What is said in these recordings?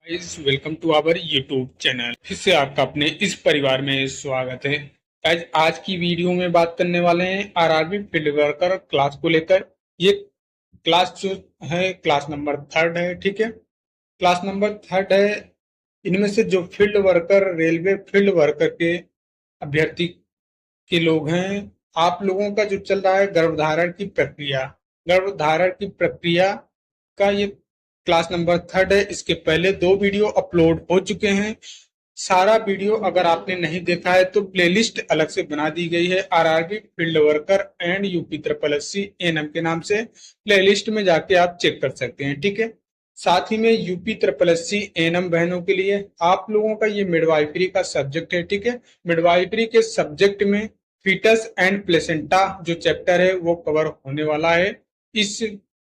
Welcome to our YouTube channel. फिर से आपका अपने इस परिवार में स्वागत है। आज की वीडियो में बात करने वाले हैं आरआरबी फील्ड वर्कर क्लास को लेकर। ये क्लास जो है क्लास नंबर 3 है। ठीक है, क्लास नंबर 3 है। इनमें से जो field worker railway field worker के अभ्यर्थी के लोग हैं, आप लोगों का जो चल रहा है गर्भधारण की प्रक्रिया का ये क्लास नंबर 3 है। इसके पहले 2 वीडियो अपलोड हो चुके हैं। सारा वीडियो अगर आपने नहीं देखा है तो प्लेलिस्ट अलग से बना दी गई है, RRB field worker and UP triple SC NM के नाम से। प्लेलिस्ट में जाके आप चेक कर सकते हैं। ठीक है, साथ ही में यूपी ट्रिपल एससी एनएम बहनों के लिए आप लोगों का ये मिडवाइफरी का सब्जेक्ट है। ठीक है, मिडवाइफरी के सब्जेक्ट में फीटस एंड प्लेसेंटा जो चैप्टर है वो कवर होने वाला है इस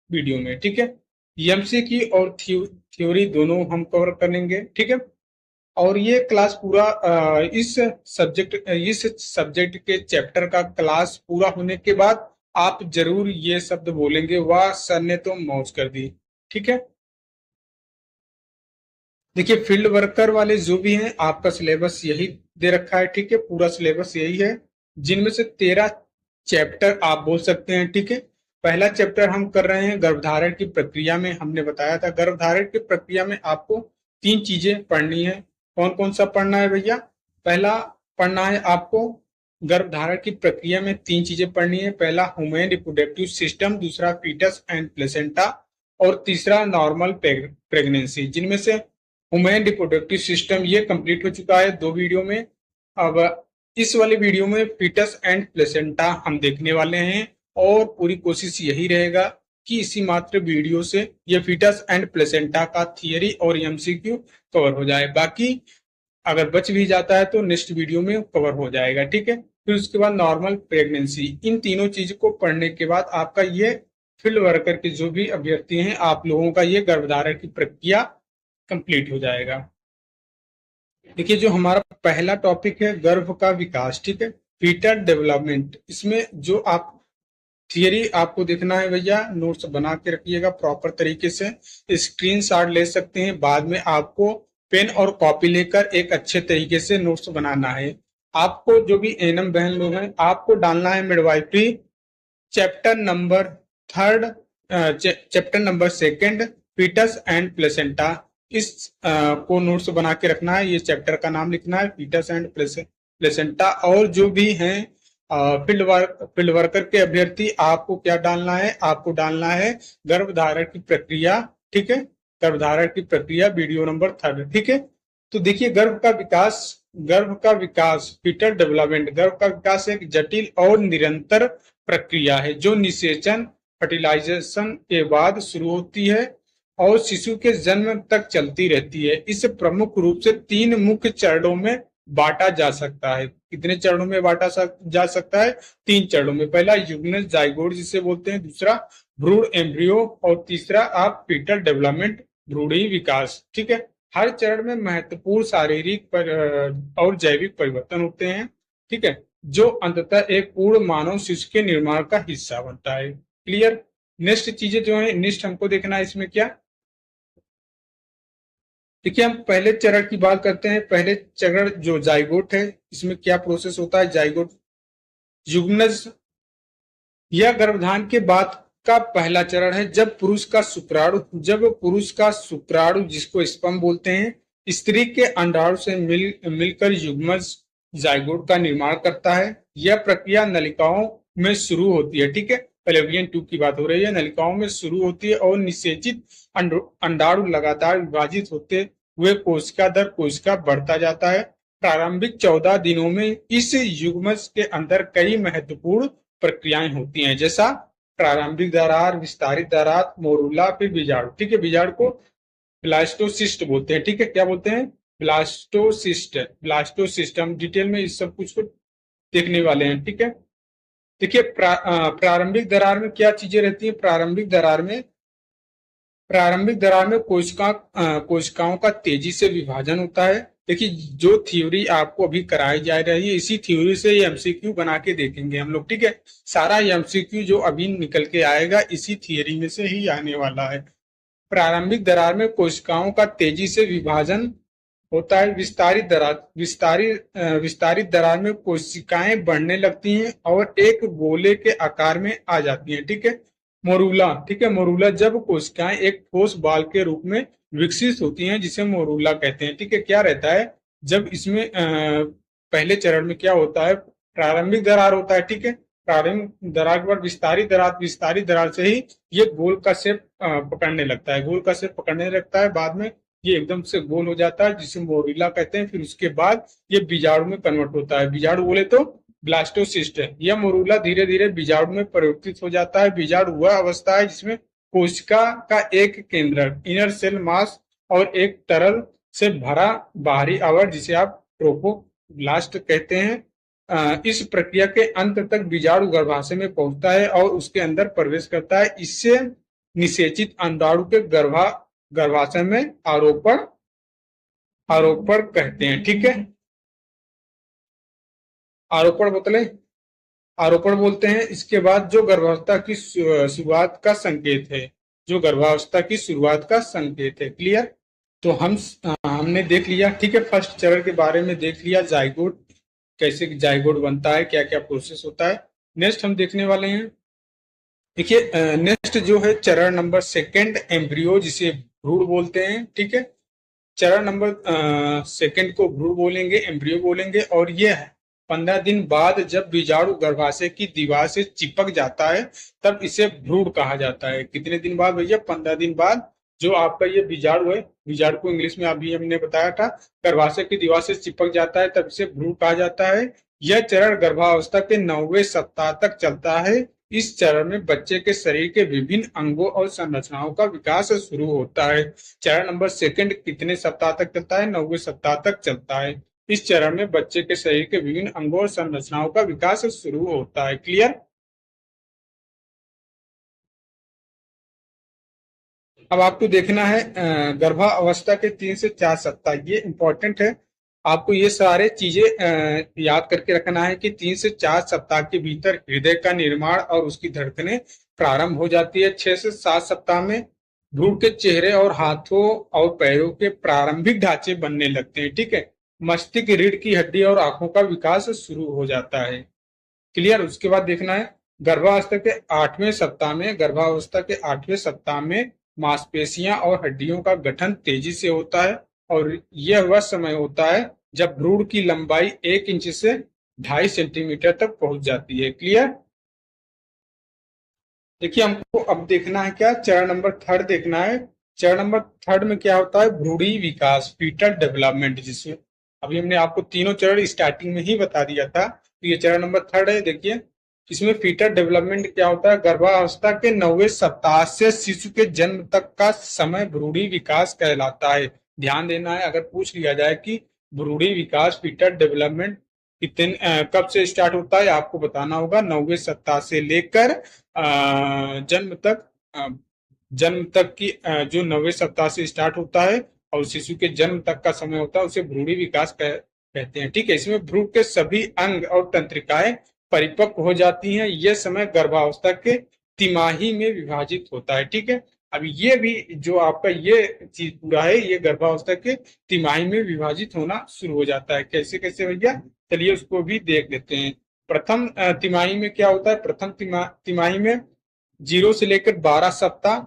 वीडियो में। ठीक है, एमसीक्यू और थ्योरी दोनों हम कवर करेंगे। ठीक है, और ये क्लास पूरा इस सब्जेक्ट के चैप्टर का क्लास पूरा होने के बाद आप जरूर ये शब्द बोलेंगे, वाह सर ने तो मौज कर दी। ठीक है, देखिए फील्ड वर्कर वाले जो भी हैं आपका सिलेबस यही दे रखा है। ठीक है, पूरा सिलेबस यही है, जिनमें से 13 चैप्टर आप बोल सकते हैं। ठीक है, पहला चैप्टर हम कर रहे हैं गर्भधारण की प्रक्रिया में। हमने बताया था गर्भधारण की प्रक्रिया में आपको 3 चीजें पढ़नी है। कौन कौन सा पढ़ना है भैया? पहला पढ़ना है आपको गर्भधारण की प्रक्रिया में 3 चीजें पढ़नी है। पहला ह्यूमन रिप्रोडक्टिव सिस्टम, दूसरा फीटस एंड प्लेसेंटा और तीसरा नॉर्मल प्रेगनेंसी। जिनमें से ह्यूमन रिप्रोडक्टिव सिस्टम ये कंप्लीट हो चुका है 2 वीडियो में। अब इस वाले वीडियो में फीटस एंड प्लेसेंटा हम देखने वाले हैं और पूरी कोशिश यही रहेगा कि इसी मात्र वीडियो से ये फीटस एंड प्लेसेंटा का थियरी और एमसीक्यू कवर हो जाए। बाकी अगर बच भी जाता है तो नेक्स्ट वीडियो में कवर हो जाएगा। ठीक है, फिर उसके बाद नॉर्मल प्रेगनेंसी। इन तीनों चीज को पढ़ने के बाद आपका ये फील्ड वर्कर के जो भी अभ्यर्थी हैं आप लोगों का ये गर्भधारण की प्रक्रिया कंप्लीट हो जाएगा। देखिए जो हमारा पहला टॉपिक है गर्भ का विकास। ठीक है, फीटल डेवलपमेंट। इसमें जो आप थियरी आपको देखना है भैया, नोट्स बना के रखिएगा प्रॉपर तरीके से, स्क्रीनशॉट ले सकते हैं। बाद में आपको पेन और कॉपी लेकर एक अच्छे तरीके से नोट्स बनाना है। आपको जो भी एनएम बहन लोग हैं आपको डालना है midwifery chapter number 3, chapter number 2 foetus and placenta. इस को नोट्स बना के रखना है। ये चैप्टर का नाम लिखना है फीटस एंड प्लेसेंटा। और जो भी हैं फील्ड वर्कर के अभ्यर्थी आपको क्या डालना है? आपको डालना है गर्भधारण की प्रक्रिया। ठीक है, गर्भधारण की प्रक्रिया वीडियो नंबर 3। ठीक है, तो देखिए गर्भ का विकास फीटल डेवलपमेंट। गर्भ का विकास एक जटिल और निरंतर प्रक्रिया है जो निषेचन फर्टिलाइजेशन के बाद शुरू होती है और शिशु के जन्म तक चलती रहती है। इसे प्रमुख रूप से 3 मुख्य चरणों में बांटा जा सकता है। कितने चरणों में बांटा जा सकता है? 3 चरणों में। पहला युग्मज जाइगोट जिसे बोलते हैं, दूसरा भ्रूण एम्ब्रियो और तीसरा आप फीटल डेवलपमेंट भ्रूणी विकास। ठीक है, हर चरण में महत्वपूर्ण शारीरिक और जैविक परिवर्तन होते हैं। ठीक है, जो अंततः एक पूर्ण मानव शिशु के निर्माण का हिस्सा बनता है। क्लियर? नेक्स्ट चीजें जो है नेक्स्ट हमको देखना है इसमें क्या। देखिए हम पहले चरण की बात करते हैं। पहले चरण जो जाइगोट है, इसमें क्या प्रोसेस होता है? जाइगोट युग्मज यह गर्भधान के बाद का पहला चरण है। जब पुरुष का शुक्राणु जिसको स्पर्म बोलते हैं स्त्री के अंडाणु से मिलकर युग्मज जाइगोट का निर्माण करता है। यह प्रक्रिया नलिकाओं में शुरू होती है। ठीक है, पेल्वियन ट्यूब की बात हो रही है। नलिकाओं में शुरू होती है और निषेचित अंडाणु लगातार विभाजित होते हुए कोशिका दर कोशिका बढ़ता जाता है। प्रारंभिक 14 दिनों में इस युग्मज के अंदर कई महत्वपूर्ण प्रक्रियाएं होती हैं, जैसा प्रारंभिक दरार, विस्तारित दरार, मोरूला, फिर बीजाणु। ठीक है, बीजाणु को ब्लास्टोसिस्ट बोलते हैं। ठीक है, क्या बोलते हैं? ब्लास्टोसिस्ट। हम डिटेल में इस सब कुछ को देखने वाले हैं। ठीक है, देखिए प्रारंभिक दरार में क्या चीजें रहती है? प्रारंभिक दरार में कोशिकाओं का तेजी से विभाजन होता है। देखिए जो थ्योरी आपको अभी कराई जा रही है इसी थ्योरी से ये एमसीक्यू बना के देखेंगे हम लोग। ठीक है, सारा एमसीक्यू जो अभी निकल के आएगा इसी थ्योरी में से ही आने वाला है। प्रारंभिक दरार में कोशिकाओं का तेजी से विभाजन होता है। विस्तारित दरार में कोशिकाएं बढ़ने लगती हैं और एक गोले के आकार में आ जाती हैं। ठीक है। मोरूला, ठीक है, मोरूला जब कोशिकाएं एक ठोस बाल के रूप में विकसित होती हैं जिसे मोरूला कहते हैं। ठीक है। क्या रहता है, जब इसमें पहले चरण में क्या होता है, प्रारंभिक दरार होता है। ठीक है। प्रारंभिक दरार के बाद विस्तारित दरार से ही ये गोल का शेप पकड़ने लगता है, गोल का शेप पकड़ने लगता है। बाद में ये एकदम से गोल हो जाता है जिसे मोरिल्ला कहते हैं। फिर उसके बाद ये बीजाणु में कन्वर्ट होता है। बीजाणु बोले तो ब्लास्टोसिस्ट है। यह मोरूला धीरे धीरे बीजाणु में परिवर्तित हो जाता है। बीजाणु वह अवस्था है जिसमें कोशिका का एक केंद्रक इनर सेल मास और एक तरल से भरा बाहरी आवरण जिसे आप ट्रोफोब्लास्ट कहते हैं। इस प्रक्रिया के अंत तक बीजाणु गर्भाशय में पहुंचता है और उसके अंदर प्रवेश करता है। इससे निषेचित अंडाणु के गर्भाशय में आरोपण कहते हैं। ठीक है। आरोपण बोलते हैं। इसके बाद जो गर्भावस्था की शुरुआत का संकेत है, जो गर्भावस्था की शुरुआत का संकेत है। क्लियर। तो हमने देख लिया। ठीक है। फर्स्ट चरण के बारे में देख लिया, जाइगोट, कैसे जाइगोट बनता है, क्या क्या प्रोसेस होता है। नेक्स्ट हम देखने वाले हैं, देखिए नेक्स्ट जो है चरण नंबर सेकंड, एम्ब्रियो जिसे भ्रूण बोलते हैं। ठीक है। चरण नंबर सेकंड को भ्रूण बोलेंगे, एम्ब्रियो बोलेंगे। और यह 15 दिन बाद जब बीजाणु गर्भाशय की दीवार से चिपक जाता है तब इसे भ्रूण कहा जाता है। कितने दिन बाद भैया? 15 दिन बाद जो आपका ये बीजाणु है, बीजाणु को इंग्लिश में अभी हमने बताया था, गर्भाशय की दीवार से चिपक जाता है तब इसे भ्रूण कहा जाता है। यह चरण गर्भावस्था के 9वें सप्ताह तक चलता है। इस चरण में बच्चे के शरीर के विभिन्न अंगों और संरचनाओं का विकास शुरू होता है। चरण नंबर सेकंड कितने सप्ताह तक चलता है? 9वें सप्ताह तक चलता है। इस चरण में बच्चे के शरीर के विभिन्न अंगों और संरचनाओं का विकास शुरू होता है। क्लियर। अब आपको देखना है गर्भावस्था के 3 से 4 सप्ताह, ये इंपॉर्टेंट है। आपको ये सारे चीजें याद करके रखना है कि 3 से 4 सप्ताह के भीतर हृदय का निर्माण और उसकी धड़कनें प्रारंभ हो जाती है। 6 से 7 सप्ताह में भ्रूण के चेहरे और हाथों और पैरों के प्रारंभिक ढांचे बनने लगते हैं। ठीक है। मस्तिष्क, रीढ़ की हड्डी और आंखों का विकास शुरू हो जाता है। क्लियर। उसके बाद देखना है गर्भावस्था के 8वें सप्ताह में, गर्भावस्था के 8वें सप्ताह में मांसपेशियां और हड्डियों का गठन तेजी से होता है और यह वह समय होता है जब भ्रूण की लंबाई 1 इंच से 2.5 सेंटीमीटर तक पहुंच जाती है। क्लियर। देखिए हमको अब देखना है क्या, चरण नंबर थर्ड देखना है। चरण नंबर थर्ड में क्या होता है? भ्रूणी विकास, फीटल डेवलपमेंट, जिसमें अभी हमने आपको तीनों चरण स्टार्टिंग में ही बता दिया था। तो ये चरण नंबर थर्ड है। देखिए इसमें फीटल डेवलपमेंट क्या होता है? गर्भावस्था के 9वें सप्ताह से शिशु के जन्म तक का समय भ्रूणी विकास कहलाता है। ध्यान देना है, अगर पूछ लिया जाए कि भ्रूणी विकास, फीटल डेवलपमेंट कितने कब से स्टार्ट होता है, आपको बताना होगा 9वें सप्ताह से लेकर जन्म तक की जो 9वें सप्ताह से स्टार्ट होता है और शिशु के जन्म तक का समय होता है उसे भ्रूणी विकास कहते हैं। ठीक है। इसमें भ्रूण के सभी अंग और तंत्रिकाएं परिपक्व हो जाती हैं। यह समय गर्भावस्था के तिमाही में विभाजित होता है। ठीक है। अब ये भी जो आपका ये चीज पूरा है, ये गर्भावस्था के तिमाही में विभाजित होना शुरू हो जाता है। कैसे कैसे भैया? चलिए उसको भी देख लेते हैं। प्रथम तिमाही में क्या होता है? प्रथम तिमाही में 0 से लेकर 12 सप्ताह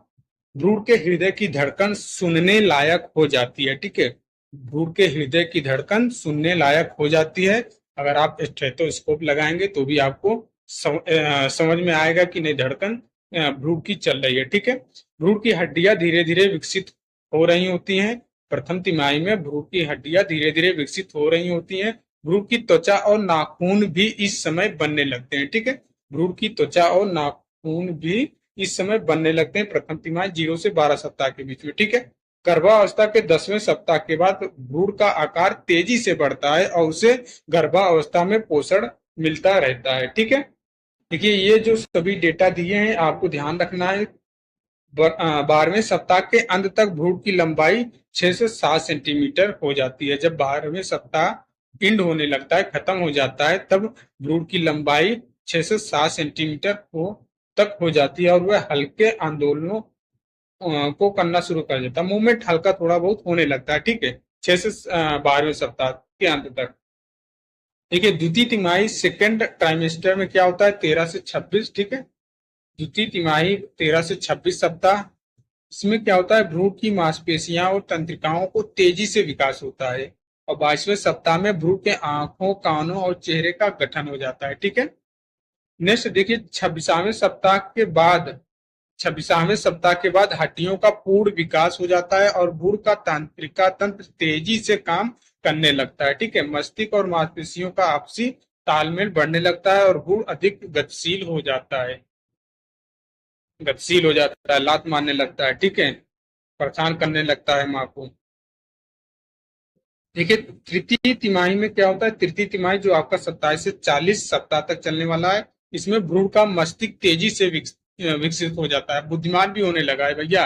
भ्रूण के हृदय की धड़कन सुनने लायक हो जाती है। ठीक है। भ्रूण के हृदय की धड़कन सुनने लायक हो जाती है। अगर आप स्टेथोस्कोप लगाएंगे तो भी आपको समझ में आएगा कि नहीं धड़कन भ्रूण की चल रही है। ठीक है। भ्रूण की हड्डियां धीरे धीरे विकसित हो रही होती हैं। प्रथम तिमाही में भ्रूण की हड्डियां धीरे धीरे विकसित हो रही होती हैं। भ्रूण की त्वचा और नाखून भी इस समय बनने लगते हैं। ठीक है। भ्रूण की त्वचा और नाखून भी इस समय बनने लगते हैं प्रथम तिमाही 0 से 12 सप्ताह के बीच में। ठीक है। गर्भावस्था के 10वें सप्ताह के बाद भ्रूण का आकार तेजी से बढ़ता है और उसे गर्भावस्था में पोषण मिलता रहता है। ठीक है। देखिए ये जो सभी डेटा दिए हैं आपको ध्यान रखना है। 12वें सप्ताह के अंत तक भ्रूण की लंबाई 6 से 7 सेंटीमीटर हो जाती है। जब 12वें सप्ताह इंड होने लगता है, खत्म हो जाता है, तब भ्रूण की लंबाई 6 से 7 सेंटीमीटर तक हो जाती है और वह हल्के आंदोलनों को करना शुरू कर देता है। मूवमेंट हल्का थोड़ा बहुत होने लगता है, ठीक है, 6 से 12वें सप्ताह के अंत तक। देखिए द्वितीय तिमाही सेकेंड ट्राइमेस्टर में क्या होता है, 13 से 26, ठीक है, द्वितीय तिमाही 13 से 26 सप्ताह। इसमें क्या होता है, भ्रूण की मांसपेशियां और तंत्रिकाओं को तेजी से विकास होता है। और 22वें सप्ताह में भ्रूण के आंखों, कानों और चेहरे का गठन हो जाता है, ठीक है। नेक्स्ट देखिए 26वें सप्ताह के बाद हड्डियों का पूर्ण विकास हो जाता है और भ्रूण का तंत्रिका तंत्र तेजी से काम करने लगता है, ठीक है। मस्तिष्क और मांसपेशियों का आपसी तालमेल बढ़ने लगता है और भ्रूण अधिक गतिशील हो जाता है, लात मारने लगता है, ठीक है, परेशान करने लगता है माँ को। देखिए तृतीय तिमाही में क्या होता है, तृतीय तिमाही जो आपका 27 से 40 सप्ताह तक चलने वाला है, इसमें भ्रूण का मस्तिष्क तेजी से विकसित हो जाता है, बुद्धिमान भी होने लगा है भैया।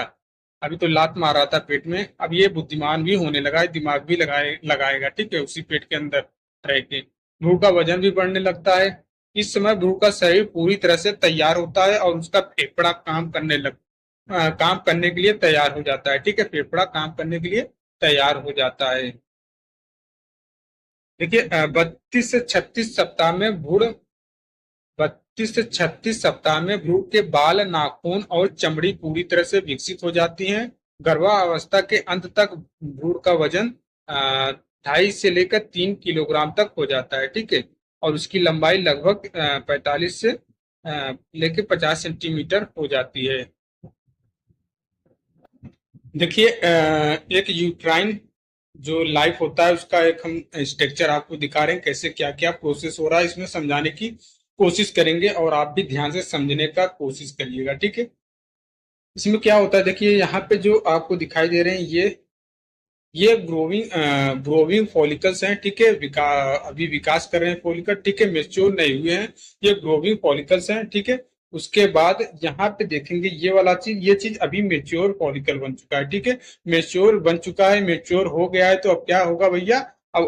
अभी तो लात मार रहा था पेट में, अब ये बुद्धिमान भी होने लगा है, दिमाग भी लगाएगा, ठीक है, उसी पेट के अंदर रह के। भ्रूण का वजन भी बढ़ने लगता है। इस समय भ्रूण का शरीर पूरी तरह से तैयार होता है और उसका फेफड़ा काम करने के लिए तैयार हो जाता है, ठीक है, फेफड़ा काम करने के लिए तैयार हो जाता है। देखिए 32 से 36 सप्ताह में भ्रूण के बाल, नाखून और चमड़ी पूरी तरह से विकसित हो जाती हैं। गर्भावस्था के अंत तक भ्रूण का वजन 2.5 से लेकर 3 किलोग्राम तक हो जाता है, ठीक है, और उसकी लंबाई लगभग 45 से लेकर 50 सेंटीमीटर हो जाती है। देखिए एक यूट्राइन जो लाइफ होता है उसका एक हम स्ट्रक्चर आपको दिखा रहे हैं, कैसे क्या क्या प्रोसेस हो रहा है, इसमें समझाने की कोशिश करेंगे और आप भी ध्यान से समझने का कोशिश करिएगा, ठीक है। इसमें क्या होता है, देखिए यहाँ पे जो आपको दिखाई दे रहे हैं ये ग्रोविंग फॉलिकल्स हैं, ठीक है, अभी विकास कर रहे हैं फॉलिकल, ठीक है, मेच्योर नहीं हुए हैं, ये ग्रोविंग फॉलिकल्स हैं, ठीक है। उसके बाद यहाँ पे देखेंगे ये वाला चीज, ये चीज अभी मेच्योर फॉलिकल बन चुका है, ठीक है, मेच्योर बन चुका है, मेच्योर हो गया है। तो अब क्या होगा भैया, अब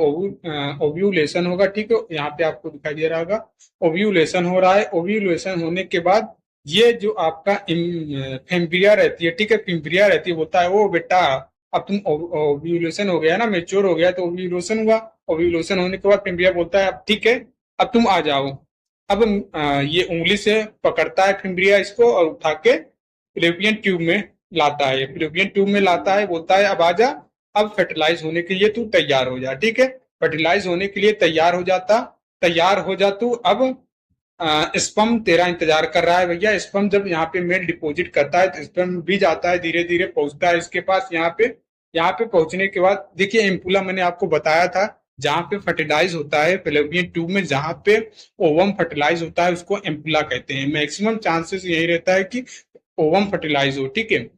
ओव्यूलेशन होगा, ठीक है, यहाँ पे आपको दिखाई दे रहा होगा ओव्यूलेशन हो रहा है। ओव्यूलेशन होने के बाद ये जो आपका फिम्ब्रिया रहती है, ठीक है, फिम्ब्रिया रहती है, बोलता है वो बेटा अब तुम ओव्यूलेशन हो गया ना, मेच्योर हो गया, तो ओव्यूलेशन हुआ। ओव्यूलेशन होने के बाद फिम्ब्रिया बोलता है अब ठीक है, अब तुम आ जाओ। अब ये उंगली से पकड़ता है फिम्ब्रिया इसको और उठा के फिलिपियन ट्यूब में लाता है, फिलिपियन ट्यूब में लाता है, बोलता है अब आजा, अब फर्टिलाइज होने के लिए तू तैयार हो जा, ठीक है, फर्टिलाइज होने के लिए तैयार हो जा तू। अब स्पर्म तेरा इंतजार कर रहा है भैया। स्पर्म जब यहाँ पे मेल डिपॉजिट करता है तो स्पर्म भी जाता है, धीरे धीरे पहुंचता है इसके पास। यहाँ पे पहुंचने के बाद देखिए एम्पुला मैंने आपको बताया था, जहां पे फर्टिलाइज होता है फेलोपियन ट्यूब में, जहां पे ओवम फर्टिलाइज होता है उसको एम्पुला कहते हैं। मैक्सिमम चांसेस यही रहता है कि ओवम फर्टिलाइज हो, ठीक है,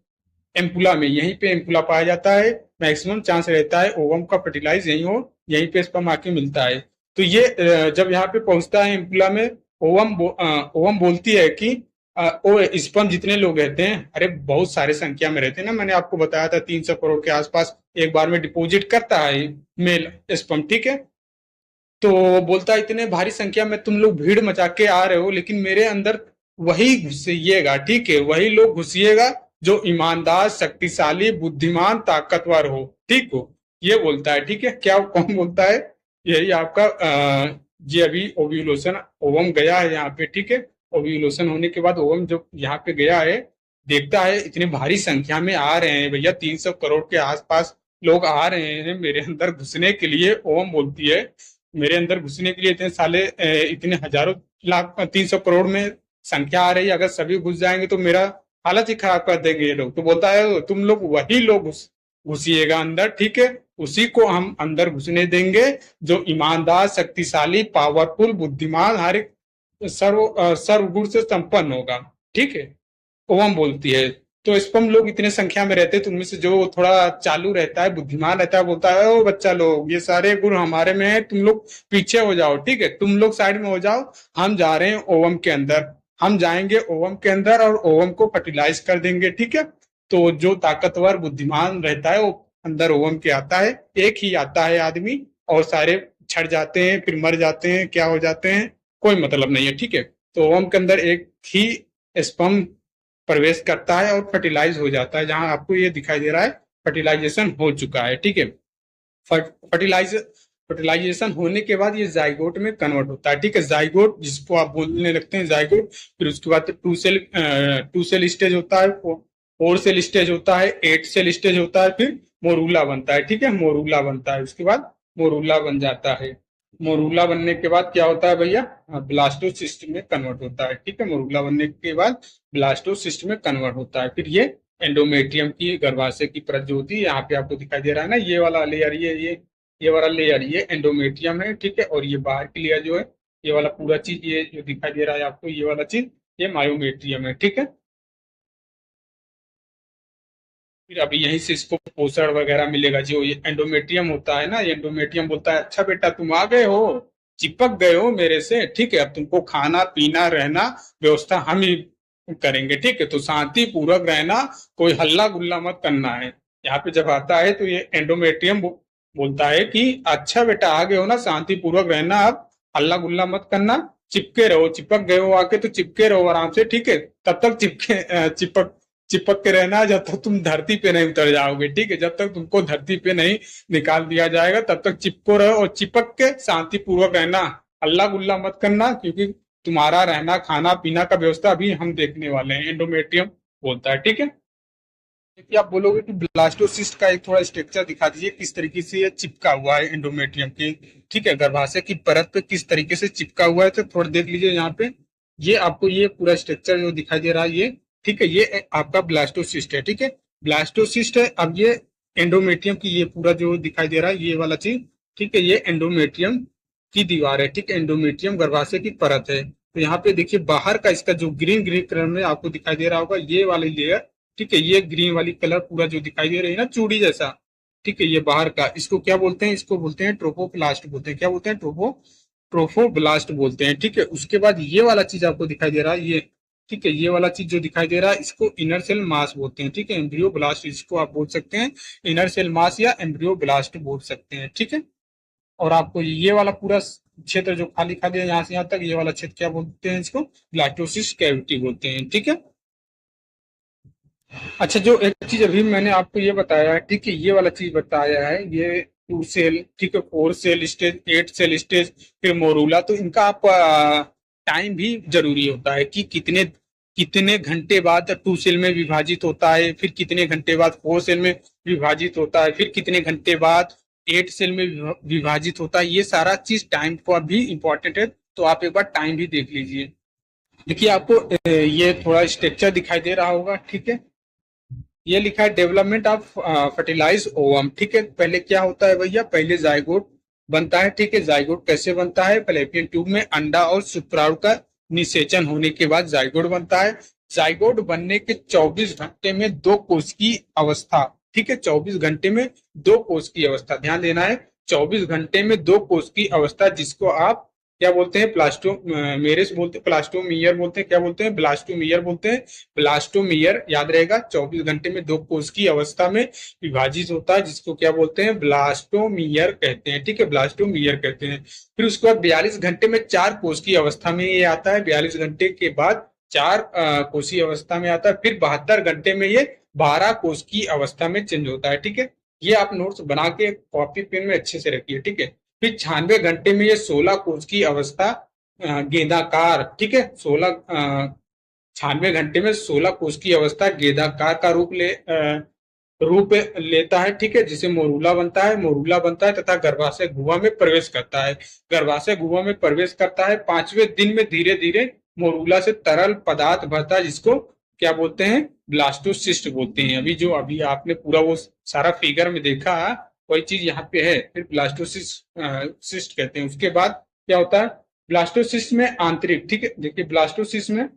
एम्पुला में, यहीं पे एम्पुला पाया जाता है, मैक्सिमम चांस रहता है ओवम का फर्टिलाइज यहीं हो, यहीं पे स्पर्म आके मिलता है। तो ये जब यहाँ पे पहुंचता है एम्पुला में, ओवम बोलती है कि ओ स्पर्म जितने लोग रहते हैं, अरे बहुत सारे संख्या में रहते हैं ना, मैंने आपको बताया था 300 करोड़ के आसपास एक बार में डिपॉजिट करता है मेल स्पर्म, ठीक है। तो बोलता है इतने भारी संख्या में तुम लोग भीड़ मचा के आ रहे हो, लेकिन मेरे अंदर वही घुसिएगा, ठीक है, वही लोग घुसिएगा जो ईमानदार, शक्तिशाली, बुद्धिमान, ताकतवर हो, ठीक हो, ये बोलता है, ठीक है। क्या कौन बोलता है, यही आपका ये अभी ओव्यूलेशन ओवम गया है यहाँ पे, ठीक है, ओव्यूलेशन होने के बाद ओवम जब यहाँ पे गया है, देखता है इतने भारी संख्या में आ रहे हैं भैया, 300 करोड़ के आसपास लोग आ रहे हैं मेरे अंदर घुसने के लिए। ओवम बोलती है मेरे अंदर घुसने के लिए इतने हजारों लाख 300 करोड़ में संख्या आ रही है, अगर सभी घुस जाएंगे तो मेरा हालत ही खराब कर देंगे ये लोग। तो बोलता है तुम लोग वही लोग घुसिएगा अंदर, ठीक है, उसी को हम अंदर घुसने देंगे जो ईमानदार, शक्तिशाली, पावरफुल, बुद्धिमान, हर एक सर्वगुण से संपन्न होगा, ठीक है, ओवम बोलती है। तो स्पर्म लोग इतने संख्या में रहते हैं, तो उनमें से जो थोड़ा चालू रहता है, बुद्धिमान रहता है, बोलता है ओ बच्चा लोग, ये सारे गुण हमारे में है, तुम लोग पीछे हो जाओ, ठीक है, तुम लोग साइड में हो जाओ, हम जा रहे हैं ओवम के अंदर, हम जाएंगे ओवम के अंदर और ओवम को फर्टिलाइज कर देंगे, ठीक है। तो जो ताकतवर, बुद्धिमान रहता है वो अंदर ओवम के आता है, एक ही आता है आदमी, और सारे छट जाते हैं, फिर मर जाते हैं, क्या हो जाते हैं, कोई मतलब नहीं है, ठीक है। तो ओवम के अंदर एक ही स्पर्म प्रवेश करता है और फर्टिलाइज हो जाता है। जहां आपको ये दिखाई दे रहा है फर्टिलाइजेशन हो चुका है, ठीक है। फर्टिलाइज फर्टिलाइजेशन होने के बाद ये जाइगोट में कन्वर्ट होता है, ठीक है। जाइगोट जिसको आप बोलने लगते हैं जाइगोट, फिर उसके बाद टू सेल स्टेज होता है, फोर सेल स्टेज होता है, 8 सेल स्टेज होता है, फिर मोरूला बनता है, ठीक है। मोरूला बनता है, उसके बाद मोरूला बन जाता है। मोरूला बनने के बाद क्या होता है भैया, ब्लास्टोसिस्ट में कन्वर्ट होता है, ठीक है। मोरूला बनने के बाद ब्लास्टोसिस्ट में कन्वर्ट होता है। फिर ये एंडोमेट्रियम की गर्भाशय की परत जो होती है, यहाँ पे आपको दिखाई दे रहा है ना, ये वाला लेयर, ये वाला लेयर ये एंडोमेट्रियम है, ठीक है। और ये बाहर की लेयर जो है, ये वाला पूरा चीज, ये जो दिखाई दे रहा है आपको, ये वाला चीज, ये मायोमेट्रियम है, ठीक है। फिर अभी यहीं से इसको पोषण वगैरह मिलेगा। जो ये एंडोमेट्रियम होता है ना, ये एंडोमेट्रियम बोलता है, अच्छा बेटा तुम आ गए हो, चिपक गए हो मेरे से, ठीक है। अब तुमको खाना पीना रहना व्यवस्था हम ही करेंगे, ठीक है। तो शांति पूर्वक रहना, कोई हल्ला गुल्ला मत करना है। यहाँ पे जब आता है तो ये एंडोमेट्रियम बोलता है कि अच्छा बेटा आ गए हो ना, शांति पूर्वक रहना, अब हल्ला गुल्ला मत करना, चिपके रहो, चिपक गए हो आके तो चिपके रहो आराम से, ठीक है। तब तक चिपक के रहना जब तक तुम धरती पे नहीं उतर जाओगे, ठीक है। जब तक तुमको धरती पे नहीं निकाल दिया जाएगा तब तक चिपको रहो, और चिपक के शांति पूर्वक रहना, हल्ला गुल्ला मत करना, क्योंकि तुम्हारा रहना खाना पीना का व्यवस्था अभी हम देखने वाले हैं, एंडोमेट्रियम बोलता है, ठीक है। देखिए आप बोलोगे कि ब्लास्टोसिस्ट का एक थोड़ा स्ट्रक्चर दिखा दीजिए, किस तरीके से ये चिपका हुआ है एंडोमेट्रियम की, ठीक है, गर्भाशय की परत पे किस तरीके से चिपका हुआ है। तो थोड़ा देख लीजिए यहाँ पे, ये आपको ये पूरा स्ट्रक्चर जो दिखाई दे रहा है, ये ठीक है, ये आपका ब्लास्टोसिस्ट है, ठीक है। ब्लास्टोसिस्ट है। अब ये एंडोमेट्रियम की ये पूरा जो दिखाई दे रहा है ये वाला चीज, ठीक है, ये एंडोमेट्रियम की दीवार है, ठीक है। एंडोमेट्रियम गर्भाशय की परत है। तो यहाँ पे देखिए बाहर का इसका जो ग्रीन ग्रीन कलर में आपको दिखाई दे रहा होगा, ये वाली लेयर, ठीक है, ये ग्रीन वाली कलर पूरा जो दिखाई दे रही है ना चूड़ी जैसा, ठीक है, ये बाहर का, इसको क्या बोलते हैं, इसको बोलते हैं ट्रोपोप्लास्ट बोलते हैं। क्या बोलते हैं, ट्रोफोब्लास्ट बोलते हैं, ठीक है। उसके बाद ये वाला चीज आपको दिखाई दे रहा है, ये ठीक है, ये वाला चीज जो दिखाई दे रहा है इसको इनर सेल मास बोलते हैं, ठीक है। एम्ब्रियो ब्लास्ट इसको आप बोल सकते हैं, इनर सेल मास या एम्ब्रियो ब्लास्ट बोल सकते हैं, ठीक है। और आपको ये वाला पूरा क्षेत्र जो खाली खाली है यहाँ से यहाँ तक, ये वाला क्षेत्र क्या बोलते हैं, इसको ब्लास्टोसिस्ट कैविटी बोलते हैं, ठीक है। अच्छा, जो एक चीज अभी मैंने आपको ये बताया है, ठीक है, ये वाला चीज बताया है, ये 2 सेल, ठीक है, 4 सेल स्टेज, 8 सेल स्टेज, फिर मोरूला, तो इनका आप टाइम भी जरूरी होता है कि कितने कितने घंटे बाद 2 सेल में विभाजित होता है, फिर कितने घंटे बाद 4 सेल में विभाजित होता है, फिर कितने घंटे बाद 8 सेल में विभाजित होता है। ये सारा चीज टाइम का भी इम्पोर्टेंट है, तो आप एक बार टाइम भी देख लीजिए। देखिए आपको ये थोड़ा स्ट्रक्चर दिखाई दे रहा होगा, ठीक है। ये लिखा है डेवलपमेंट ऑफ फर्टिलाइज ओवम, ठीक है। पहले क्या होता है भैया, पहले जाइगोट बनता है, ठीक है। जाइगोट कैसे बनता है, फैलोपियन ट्यूब में अंडा और शुक्राणु का निषेचन होने के बाद जाइगोट बनता है। जाइगोट बनने के 24 घंटे में दो कोष की अवस्था, ठीक है, 24 घंटे में दो कोष की अवस्था, ध्यान देना है, 24 घंटे में दो कोष की अवस्था, जिसको आप क्या बोलते हैं, प्लास्टोमेरेस बोलते हैं, प्लास्टोमियर बोलते हैं, क्या बोलते हैं, ब्लास्टोमियर बोलते हैं। ब्लास्टोमियर याद रहेगा, 24 घंटे में दो कोष की अवस्था में विभाजित होता है, जिसको क्या बोलते हैं, ब्लास्टोमियर कहते हैं, ठीक है, ब्लास्टोमियर कहते हैं। फिर उसके बाद 42 घंटे में चार कोष की अवस्था में ये आता है, 42 घंटे के बाद चार कोषीय अवस्था में आता है। फिर 72 घंटे में ये 12 कोष की अवस्था में चेंज होता है, ठीक है। ये आप नोट्स बना के कॉपी पेन में अच्छे से रखिए, ठीक है। फिर 96 घंटे में ये 16 कोष की अवस्था गेंदाकार, ठीक है, 96 घंटे में 16 कोष की अवस्था गेंदाकार का रूप लेता है, ठीक है, जिसे मोरूला बनता है तथा गर्भाशय गुहा में प्रवेश करता है। गर्भाशय गुहा में प्रवेश करता है, 5वें दिन में धीरे धीरे मोरूला से तरल पदार्थ भरता है, जिसको क्या बोलते हैं, ब्लास्टोसिस्ट बोलते हैं। अभी आपने पूरा वो सारा फिगर में देखा, वही चीज यहाँ पे है। फिर ब्लास्टोसिस्ट सिस्ट कहते हैं। उसके बाद क्या होता है, ब्लास्टोसिस्ट में आंतरिक, ठीक है, देखिए ब्लास्टोसिस्ट में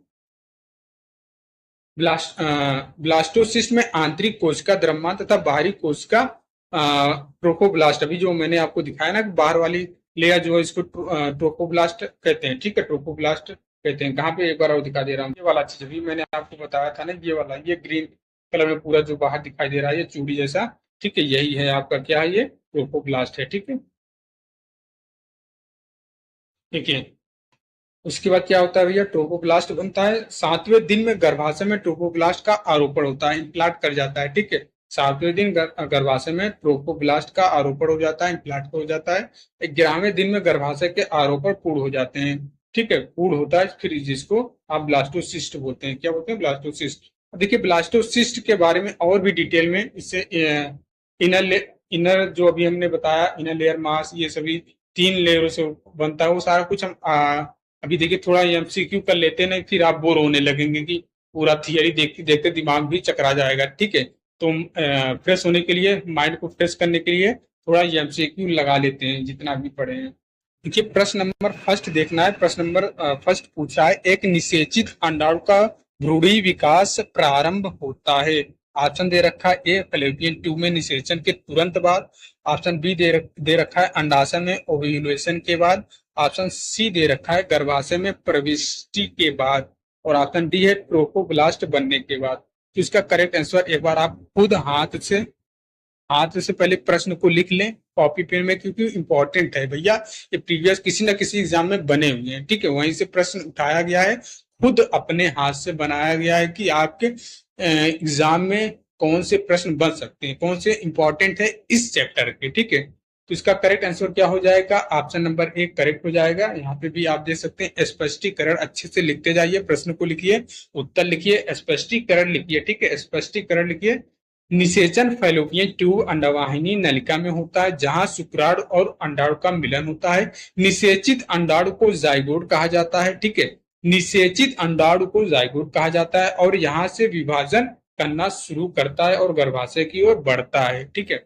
ब्लास्टोसिस्ट में आंतरिक कोशिका द्रव्यमान तथा बाहरी कोशिका ट्रोफोब्लास्ट, अभी जो मैंने आपको दिखाया ना, बाहर वाली लेयर जो है इसको ट्रोफोब्लास्ट कहते हैं, ठीक है, ट्रोफोब्लास्ट कहते हैं। कहाँ पे, एक बार और दिखा दे रहा हूँ, ये वाला चीज अभी मैंने आपको बताया था ना, ये वाला, ये ग्रीन कलर में पूरा जो बाहर दिखाई दे रहा है, ये चूड़ी जैसा, ठीक है, यही है आपका क्या है, ये ट्रोफोब्लास्ट है, ठीक है, ठीक है। उसके बाद क्या होता है भैया, ट्रोपोब्लास्ट बनता है। 7वें दिन में गर्भाशय में ट्रोपोब्लास्ट का आरोपण होता है, इम्प्लांट कर जाता है, ठीक है। 7वें दिन गर्भाशय में ट्रोपोब्लास्ट का आरोपण हो जाता है, इम्प्लांट हो जाता है। 11वें दिन में गर्भाशय के आरोपण पूर्ण हो जाते हैं, ठीक है, पूर्ण होता है, फिर जिसको आप ब्लास्टोसिस्ट बोलते हैं। क्या बोलते हैं? ब्लास्टोसिस्ट। देखिए ब्लास्टोसिस्ट के बारे में और भी डिटेल में, इससे इनर इनर जो अभी हमने बताया, इनर लेयर मास, ये सभी 3 लेयरों से बनता है, वो सारा कुछ हम अभी देखिए थोड़ा एमसीक्यू कर लेते हैं, नहीं फिर आप बोर होने लगेंगे कि पूरा थियरी देखते देखते दिमाग भी चकरा जाएगा, ठीक है। तो फ्रेश होने के लिए, माइंड को फ्रेश करने के लिए थोड़ा एमसीक्यू लगा लेते हैं जितना भी पढ़े हैं। देखिए प्रश्न नंबर फर्स्ट देखना है। प्रश्न नंबर फर्स्ट पूछा है, एक निषेचित अंडाणु का भ्रूणी विकास प्रारंभ होता है। ऑप्शन दे रखा है ए, फैलोपियन ट्यूब में निषेचन के तुरंत बाद। ऑप्शन बी दे रखा है अंडाशय में ओव्यूलेशन के बाद। ऑप्शन सी दे रखा है गर्भाशय में प्रविष्टि के बाद। और ऑप्शन डी है ट्रोफोब्लास्ट बनने के बाद। तो इसका करेक्ट आंसर एक बार आप खुद हाथ से पहले प्रश्न को लिख लें कॉपी पेन में, क्योंकि इंपॉर्टेंट है भैया। ये प्रीवियस किसी ना किसी एग्जाम में बने हुए हैं, ठीक है, वहीं से प्रश्न उठाया गया है, खुद अपने हाथ से बनाया गया है कि आपके एग्जाम में कौन से प्रश्न बन सकते हैं, कौन से इंपॉर्टेंट है इस चैप्टर के, ठीक है। तो इसका करेक्ट आंसर क्या हो जाएगा? ऑप्शन नंबर 1 करेक्ट हो जाएगा। यहाँ पे भी आप देख सकते हैं, स्पष्टीकरण अच्छे से लिखते जाइए, प्रश्न को लिखिए, उत्तर लिखिए, स्पष्टीकरण लिखिए, ठीक है, स्पष्टीकरण लिखिए। निषेचन फैलोपियन ट्यूब अंडवाहिनी नलिका में होता है, जहां शुक्राणु और अंडाणु का मिलन होता है। निषेचित अंडाणु को जाइगोट कहा जाता है, ठीक है, निषेचित अंडाणु को जाइगोट कहा जाता है, और यहाँ से विभाजन करना शुरू करता है और गर्भाशय की ओर बढ़ता है, ठीक है।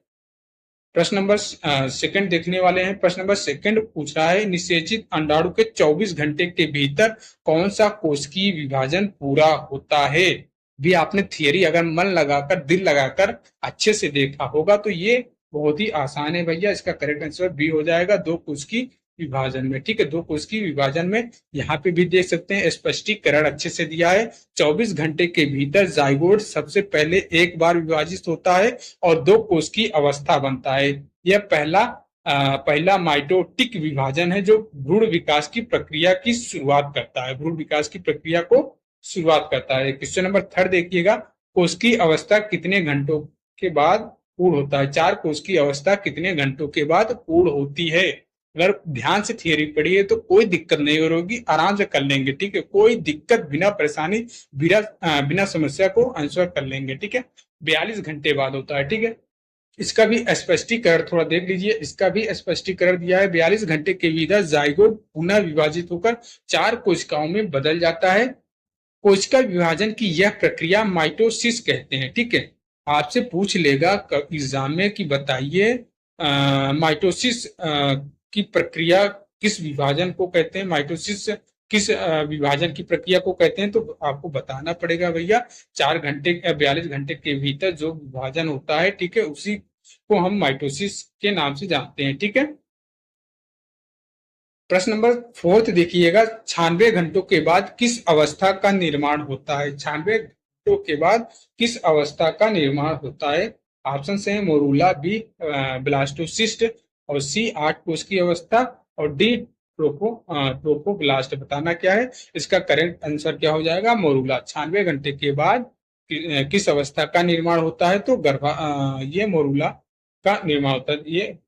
प्रश्न नंबर सेकंड देखने वाले हैं। प्रश्न नंबर सेकंड पूछ रहा है, निषेचित अंडाणु के 24 घंटे के भीतर कौन सा कोशिकीय विभाजन पूरा होता है? भी आपने थियरी अगर मन लगाकर, दिल लगाकर अच्छे से देखा होगा तो ये बहुत ही आसान है भैया। इसका करेक्ट आंसर बी हो जाएगा, 2 कोशिकीय विभाजन में, ठीक है, 2 कोशिकीय विभाजन में। यहाँ पे भी देख सकते हैं स्पष्टीकरण अच्छे से दिया है। 24 घंटे के भीतर जाइगोट सबसे पहले एक बार विभाजित होता है और 2 कोश की अवस्था बनता है। यह पहला माइटोटिक विभाजन है जो भ्रूण विकास की प्रक्रिया की शुरुआत करता है, भ्रूण विकास की प्रक्रिया को शुरुआत करता है। क्वेश्चन नंबर 3 देखिएगा, कोश की अवस्था कितने घंटों के बाद पूर्ण होता है? 4 कोश की अवस्था कितने घंटों के बाद पूर्ण होती है? अगर ध्यान से थियरी पढ़ी है तो कोई दिक्कत नहीं होगी, आराम से कर लेंगे, ठीक है, कोई दिक्कत, बिना परेशानी, बिना समस्या को आंसर कर लेंगे, ठीक है। 42 घंटे बाद होता है, ठीक है। इसका भी स्पष्टीकरण थोड़ा देख लीजिए, इसका भी स्पष्टीकरण दिया है। 42 घंटे के भीतर जाइगोट पुनः विभाजित होकर 4 कोशिकाओं में बदल जाता है। कोशिका विभाजन की यह प्रक्रिया माइटोसिस कहते हैं, ठीक है। आपसे पूछ लेगा एग्जाम में कि बताइए माइटोसिस की प्रक्रिया किस विभाजन को कहते हैं, माइटोसिस किस विभाजन की प्रक्रिया को कहते हैं, तो आपको बताना पड़ेगा भैया। 42 घंटे के भीतर जो विभाजन होता है, ठीक है, उसी को हम माइटोसिस के नाम से जानते हैं, ठीक है। प्रश्न नंबर 4 देखिएगा, 96 घंटों के बाद किस अवस्था का निर्माण होता है? 96 घंटों के बाद किस अवस्था का निर्माण होता है? ऑप्शन है मोरूला, बी ब्लास्टोसिस्ट, और सी 8 कोश की अवस्था, और डी ट्रोफोब्लास्ट। बताना क्या है? इसका करेक्ट आंसर क्या हो जाएगा? मोरूला। 96 घंटे के बाद किस अवस्था का निर्माण होता है? तो ये मोरूला का निर्माण होता है, ये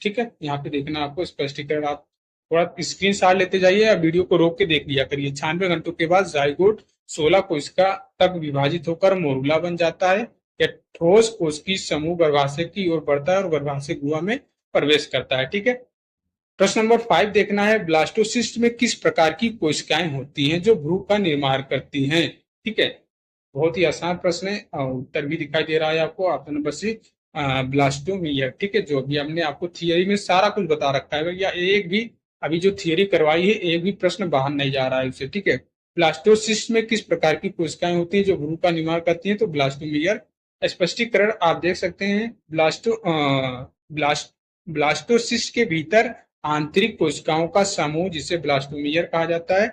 ठीक है। यहाँ पे देखना आपको स्पष्टीकरण, आप थोड़ा स्क्रीन शॉट लेते जाइए या वीडियो को रोक के देख लिया करिए। 96 घंटों के बाद जाइगोट 16 कोशिका तक विभाजित होकर मोरूला बन जाता है। या ठोस कोश की समूह गर्भाशय की ओर बढ़ता है और गर्भाशय गुहा में प्रवेश करता है, ठीक है। प्रश्न नंबर 5 देखना है, ब्लास्टोसिस्ट में किस प्रकार की कोशिकाएं होती हैं जो भ्रूण का निर्माण करती हैं? ठीक है, बहुत ही आसान प्रश्न है और उत्तर भी दिखाई दे रहा है आपको। ऑप्शन नंबर सी ब्लास्टोमियर, ठीक है, जो भी हमने आपको थियरी में सारा कुछ बता रखा है भैया। एक भी अभी जो थियरी करवाई है, एक भी प्रश्न बाहर नहीं जा रहा है उससे, ठीक है। ब्लास्टोसिस्ट में किस प्रकार की कोशिकाएं होती है जो भ्रूण का निर्माण करती हैं? तो ब्लास्टोमियर। स्पष्टीकरण आप देख सकते हैं, ब्लास्टोसिस्ट के भीतर आंतरिक कोशिकाओं का समूह जिसे ब्लास्टोमियर कहा जाता है।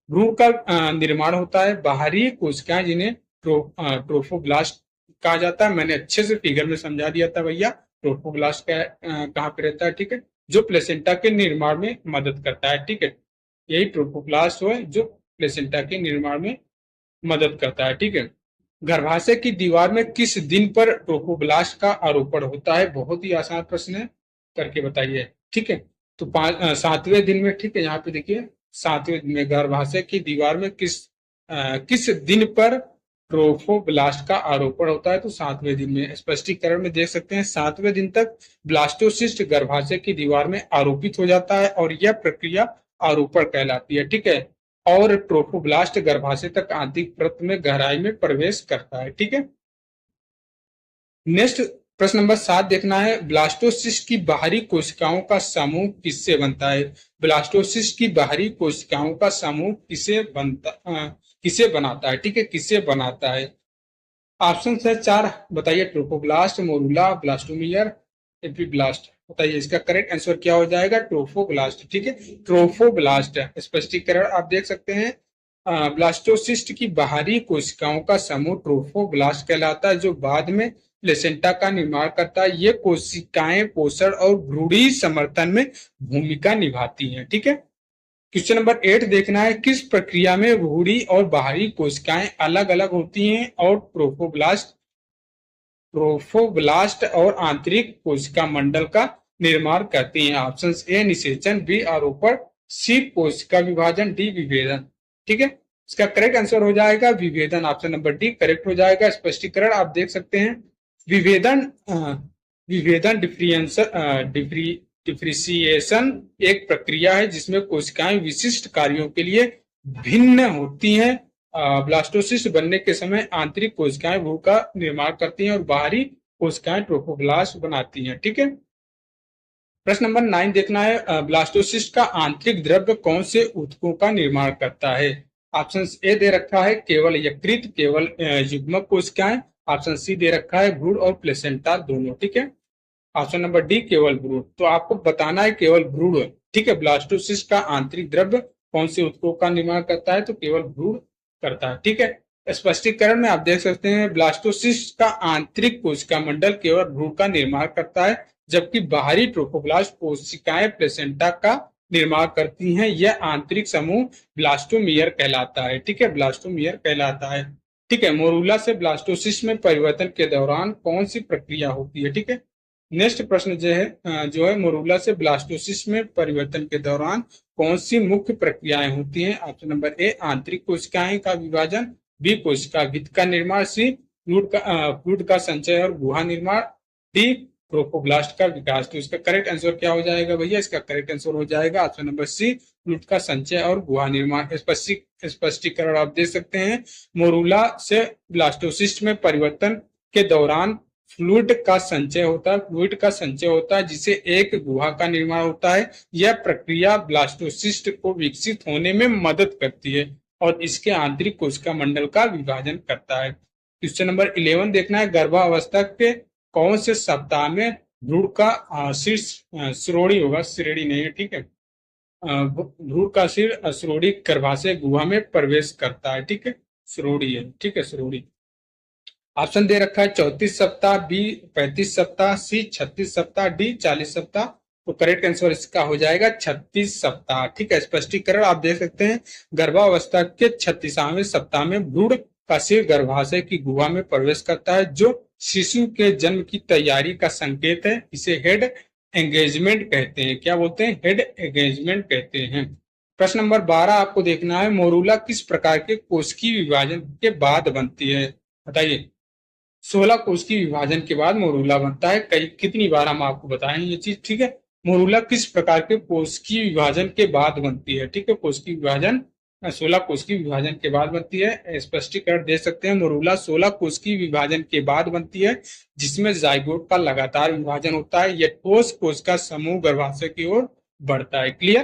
भ्रूण का निर्माण होता है। बाहरी कोशिकाएं जिन्हें ट्रोफोब्लास्ट कहा जाता है। मैंने अच्छे से फिगर में समझा दिया था भैया ट्रोफोब्लास्ट कहाँ पे रहता है, ठीक है, जो प्लेसेंटा के निर्माण में मदद करता है, ठीक है। यही ट्रोफोब्लास्ट है जो प्लेसेंटा के निर्माण में मदद करता है। ठीक है, गर्भाशय की दीवार में किस दिन पर ट्रोफोब्लास्ट का आरोपण होता है? बहुत ही आसान प्रश्न है, करके बताइए। ठीक है, तो 7वें दिन में। ठीक है, यहाँ पे देखिए 7वें दिन में गर्भाशय की दीवार में किस दिन पर ट्रोफोब्लास्ट का आरोपण होता है? तो 7वें दिन में। स्पष्टीकरण में देख सकते हैं 7वें दिन तक ब्लास्टोसिस्ट गर्भाशय की दीवार में आरोपित हो जाता है और यह प्रक्रिया आरोपण कहलाती है। ठीक है, और ट्रोफोब्लास्ट गर्भाशय तक आंतरिक परत में गहराई में प्रवेश करता है। ठीक है, नेक्स्ट प्रश्न नंबर 7 देखना है, ब्लास्टोसिस्ट की बाहरी कोशिकाओं का समूह किससे बनता है? ब्लास्टोसिस्ट की बाहरी कोशिकाओं का समूह किसे बनाता है? ठीक है, किसे बनाता है? ऑप्शन है 4, बताइए। Trophoblast, morula, blastomere, epiblast. बताइए इसका करेक्ट आंसर क्या हो जाएगा? ट्रोफोब्लास्ट। ठीक है, ट्रोफोब्लास्ट। स्पष्टीकरण आप देख सकते हैं, ब्लास्टोसिस्ट की बाहरी कोशिकाओं का समूह ट्रोफोब्लास्ट कहलाता है, जो बाद में प्लेसेंटा का निर्माण करता है। ये कोशिकाएं पोषण और भ्रूणी समर्थन में भूमिका निभाती हैं। ठीक है, क्वेश्चन नंबर 8 देखना है, किस प्रक्रिया में भ्रूणी और बाहरी कोशिकाएं अलग अलग होती हैं और ट्रोफोब्लास्ट और आंतरिक कोशिका मंडल का निर्माण करती हैं? ऑप्शन ए निषेचन, बी आरोपण, सी कोशिका विभाजन, डी विभेदन। ठीक है, इसका करेक्ट आंसर हो जाएगा विभेदन। ऑप्शन नंबर डी करेक्ट हो जाएगा। स्पष्टीकरण आप देख सकते हैं, विभेदन विभेदन डिफ्रेंशिएशन एक प्रक्रिया है जिसमें कोशिकाएं विशिष्ट कार्यों के लिए भिन्न होती हैं। ब्लास्टोसिस्ट बनने के समय आंतरिक कोशिकाएं भ्रूण का निर्माण करती हैं और बाहरी कोशिकाएं ट्रोफोब्लास्ट बनाती हैं। ठीक है, प्रश्न नंबर 9 देखना है, ब्लास्टोसिस्ट का आंतरिक द्रव्य कौन से ऊतकों का निर्माण करता है? ऑप्शन ए दे रखा है केवल यकृत, केवल युग्मक कोशिकाएं। ऑप्शन सी दे रखा है भ्रूण और प्लेसेंटा दोनों। ठीक है, ऑप्शन नंबर डी केवल भ्रूण। तो आपको बताना है केवल भ्रूण। ठीक है, ब्लास्टोसिस्ट का आंतरिक द्रव्य कौन से ऊतकों का निर्माण करता है? तो केवल भ्रूण करता है। ठीक है, स्पष्टीकरण में आप देख सकते हैं, ब्लास्टोसिस्ट का आंतरिक कोशिका मंडल केवल भ्रूण का निर्माण करता है, जबकि बाहरी ट्रोफोब्लास्ट कोशिकाएं प्लेसेंटा का निर्माण करती हैं। यह आंतरिक समूह ब्लास्टोमियर कहलाता है। ठीक है, ब्लास्टोमियर कहलाता है। ठीक है, मोरूला से ब्लास्टोसिस्ट में परिवर्तन के दौरान कौन सी प्रक्रिया होती है? ठीक है, नेक्स्ट प्रश्न जो है मोरूला से ब्लास्टोसिस्ट में परिवर्तन के दौरान कौन सी मुख्य प्रक्रियाएं होती हैं? ऑप्शन नंबर ए आंतरिक कोशिकाएं का विभाजन, बी कोशिका भित्ति का निर्माण, सी फ्लूइड का संचय और गुहा निर्माण, डी ट्रोफोब्लास्ट का विकास। तो इसका करेक्ट आंसर क्या हो जाएगा भैया? इसका करेक्ट आंसर हो जाएगा ऑप्शन नंबर सी फ्लूइड का संचय और गुहा निर्माण। स्पष्टीकरण आप देख सकते हैं, मोरूला से ब्लास्टोसिस्ट में परिवर्तन के दौरान फ्लूइड का संचय होता है जिसे एक गुहा का निर्माण होता है। यह प्रक्रिया ब्लास्टोसिस्ट को विकसित होने में मदद करती है और इसके आंतरिक कोशिका मंडल का विभाजन करता है। क्वेश्चन नंबर 11 देखना है, गर्भावस्था के कौन से सप्ताह में भ्रूण का श्रोणी होगा? श्रेणी नहीं है। ठीक है, भ्रूण का सिर श्रोणी गर्भाशय गुहा में प्रवेश करता है। ठीक है, श्रोणी है। ठीक है, श्रोणी। ऑप्शन दे रखा है 34 सप्ताह, बी 35 सप्ताह, सी 36 सप्ताह, डी 40 सप्ताह। तो करेक्ट आंसर इसका हो जाएगा 36 सप्ताह। ठीक है, स्पष्टीकरण आप देख सकते हैं, गर्भावस्था के 36वें सप्ताह में भ्रूण का सिर गर्भाशय की गुहा में प्रवेश करता है, जो शिशु के जन्म की तैयारी का संकेत है। इसे हेड एंगेजमेंट कहते हैं। क्या बोलते हैं? हेड एंगेजमेंट कहते हैं। प्रश्न नंबर 12 आपको देखना है, मोरूला किस प्रकार के कोशिकीय विभाजन के बाद बनती है? बताइए। 16 कोशिकीय विभाजन के बाद मोरूला बनता है। कितनी बार हम आपको बताएं ये चीज। ठीक है, मोरूला किस प्रकार के कोशिकीय विभाजन के बाद बनती है? ठीक है, कोशिकीय विभाजन 16 कोशिकीय विभाजन के बाद बनती है। स्पष्टीकरण दे सकते हैं, मोरूला 16 कोशिकीय विभाजन के बाद बनती है, जिसमें जाइगोट का लगातार विभाजन होता है। यह ठोस कोश का समूह गर्भाशय की ओर बढ़ता है। क्लियर।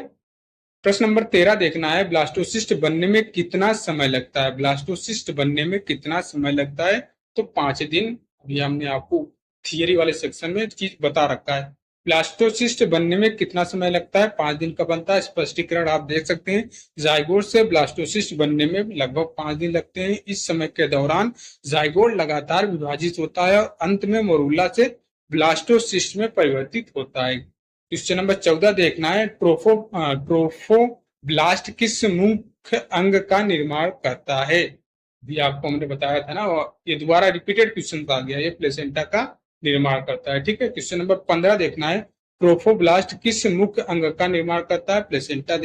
प्रश्न नंबर 13 देखना है, ब्लास्टोसिस्ट बनने में कितना समय लगता है? ब्लास्टोसिस्ट बनने में कितना समय लगता है? तो 5 दिन। अभी हमने आपको थियरी वाले सेक्शन में चीज बता रखा है। ब्लास्टोसिस्ट बनने में कितना समय लगता है? 5 दिन का बनता है। स्पष्टीकरण आप देख सकते हैं, जाइगोट से ब्लास्टोसिस्ट बनने में लगभग 5 दिन लगते हैं। इस समय के दौरान जाइगोट लगातार विभाजित होता है और अंत में मोरूला से ब्लास्टोसिस्ट में परिवर्तित होता है। क्वेश्चन नंबर 14 देखना है, ब्लास्ट किस मुख्य अंग का निर्माण करता है? भी आपको हमने बताया था ना, ये दोबारा रिपीटेड क्वेश्चन आ गया, ये प्लेसेंटा का निर्माण करता है। ठीक है, क्वेश्चन नंबर 15 देखना है। ट्रोफोब्लास्ट किस मुख्य अंग का निर्माण करता है? प्लेसेंटा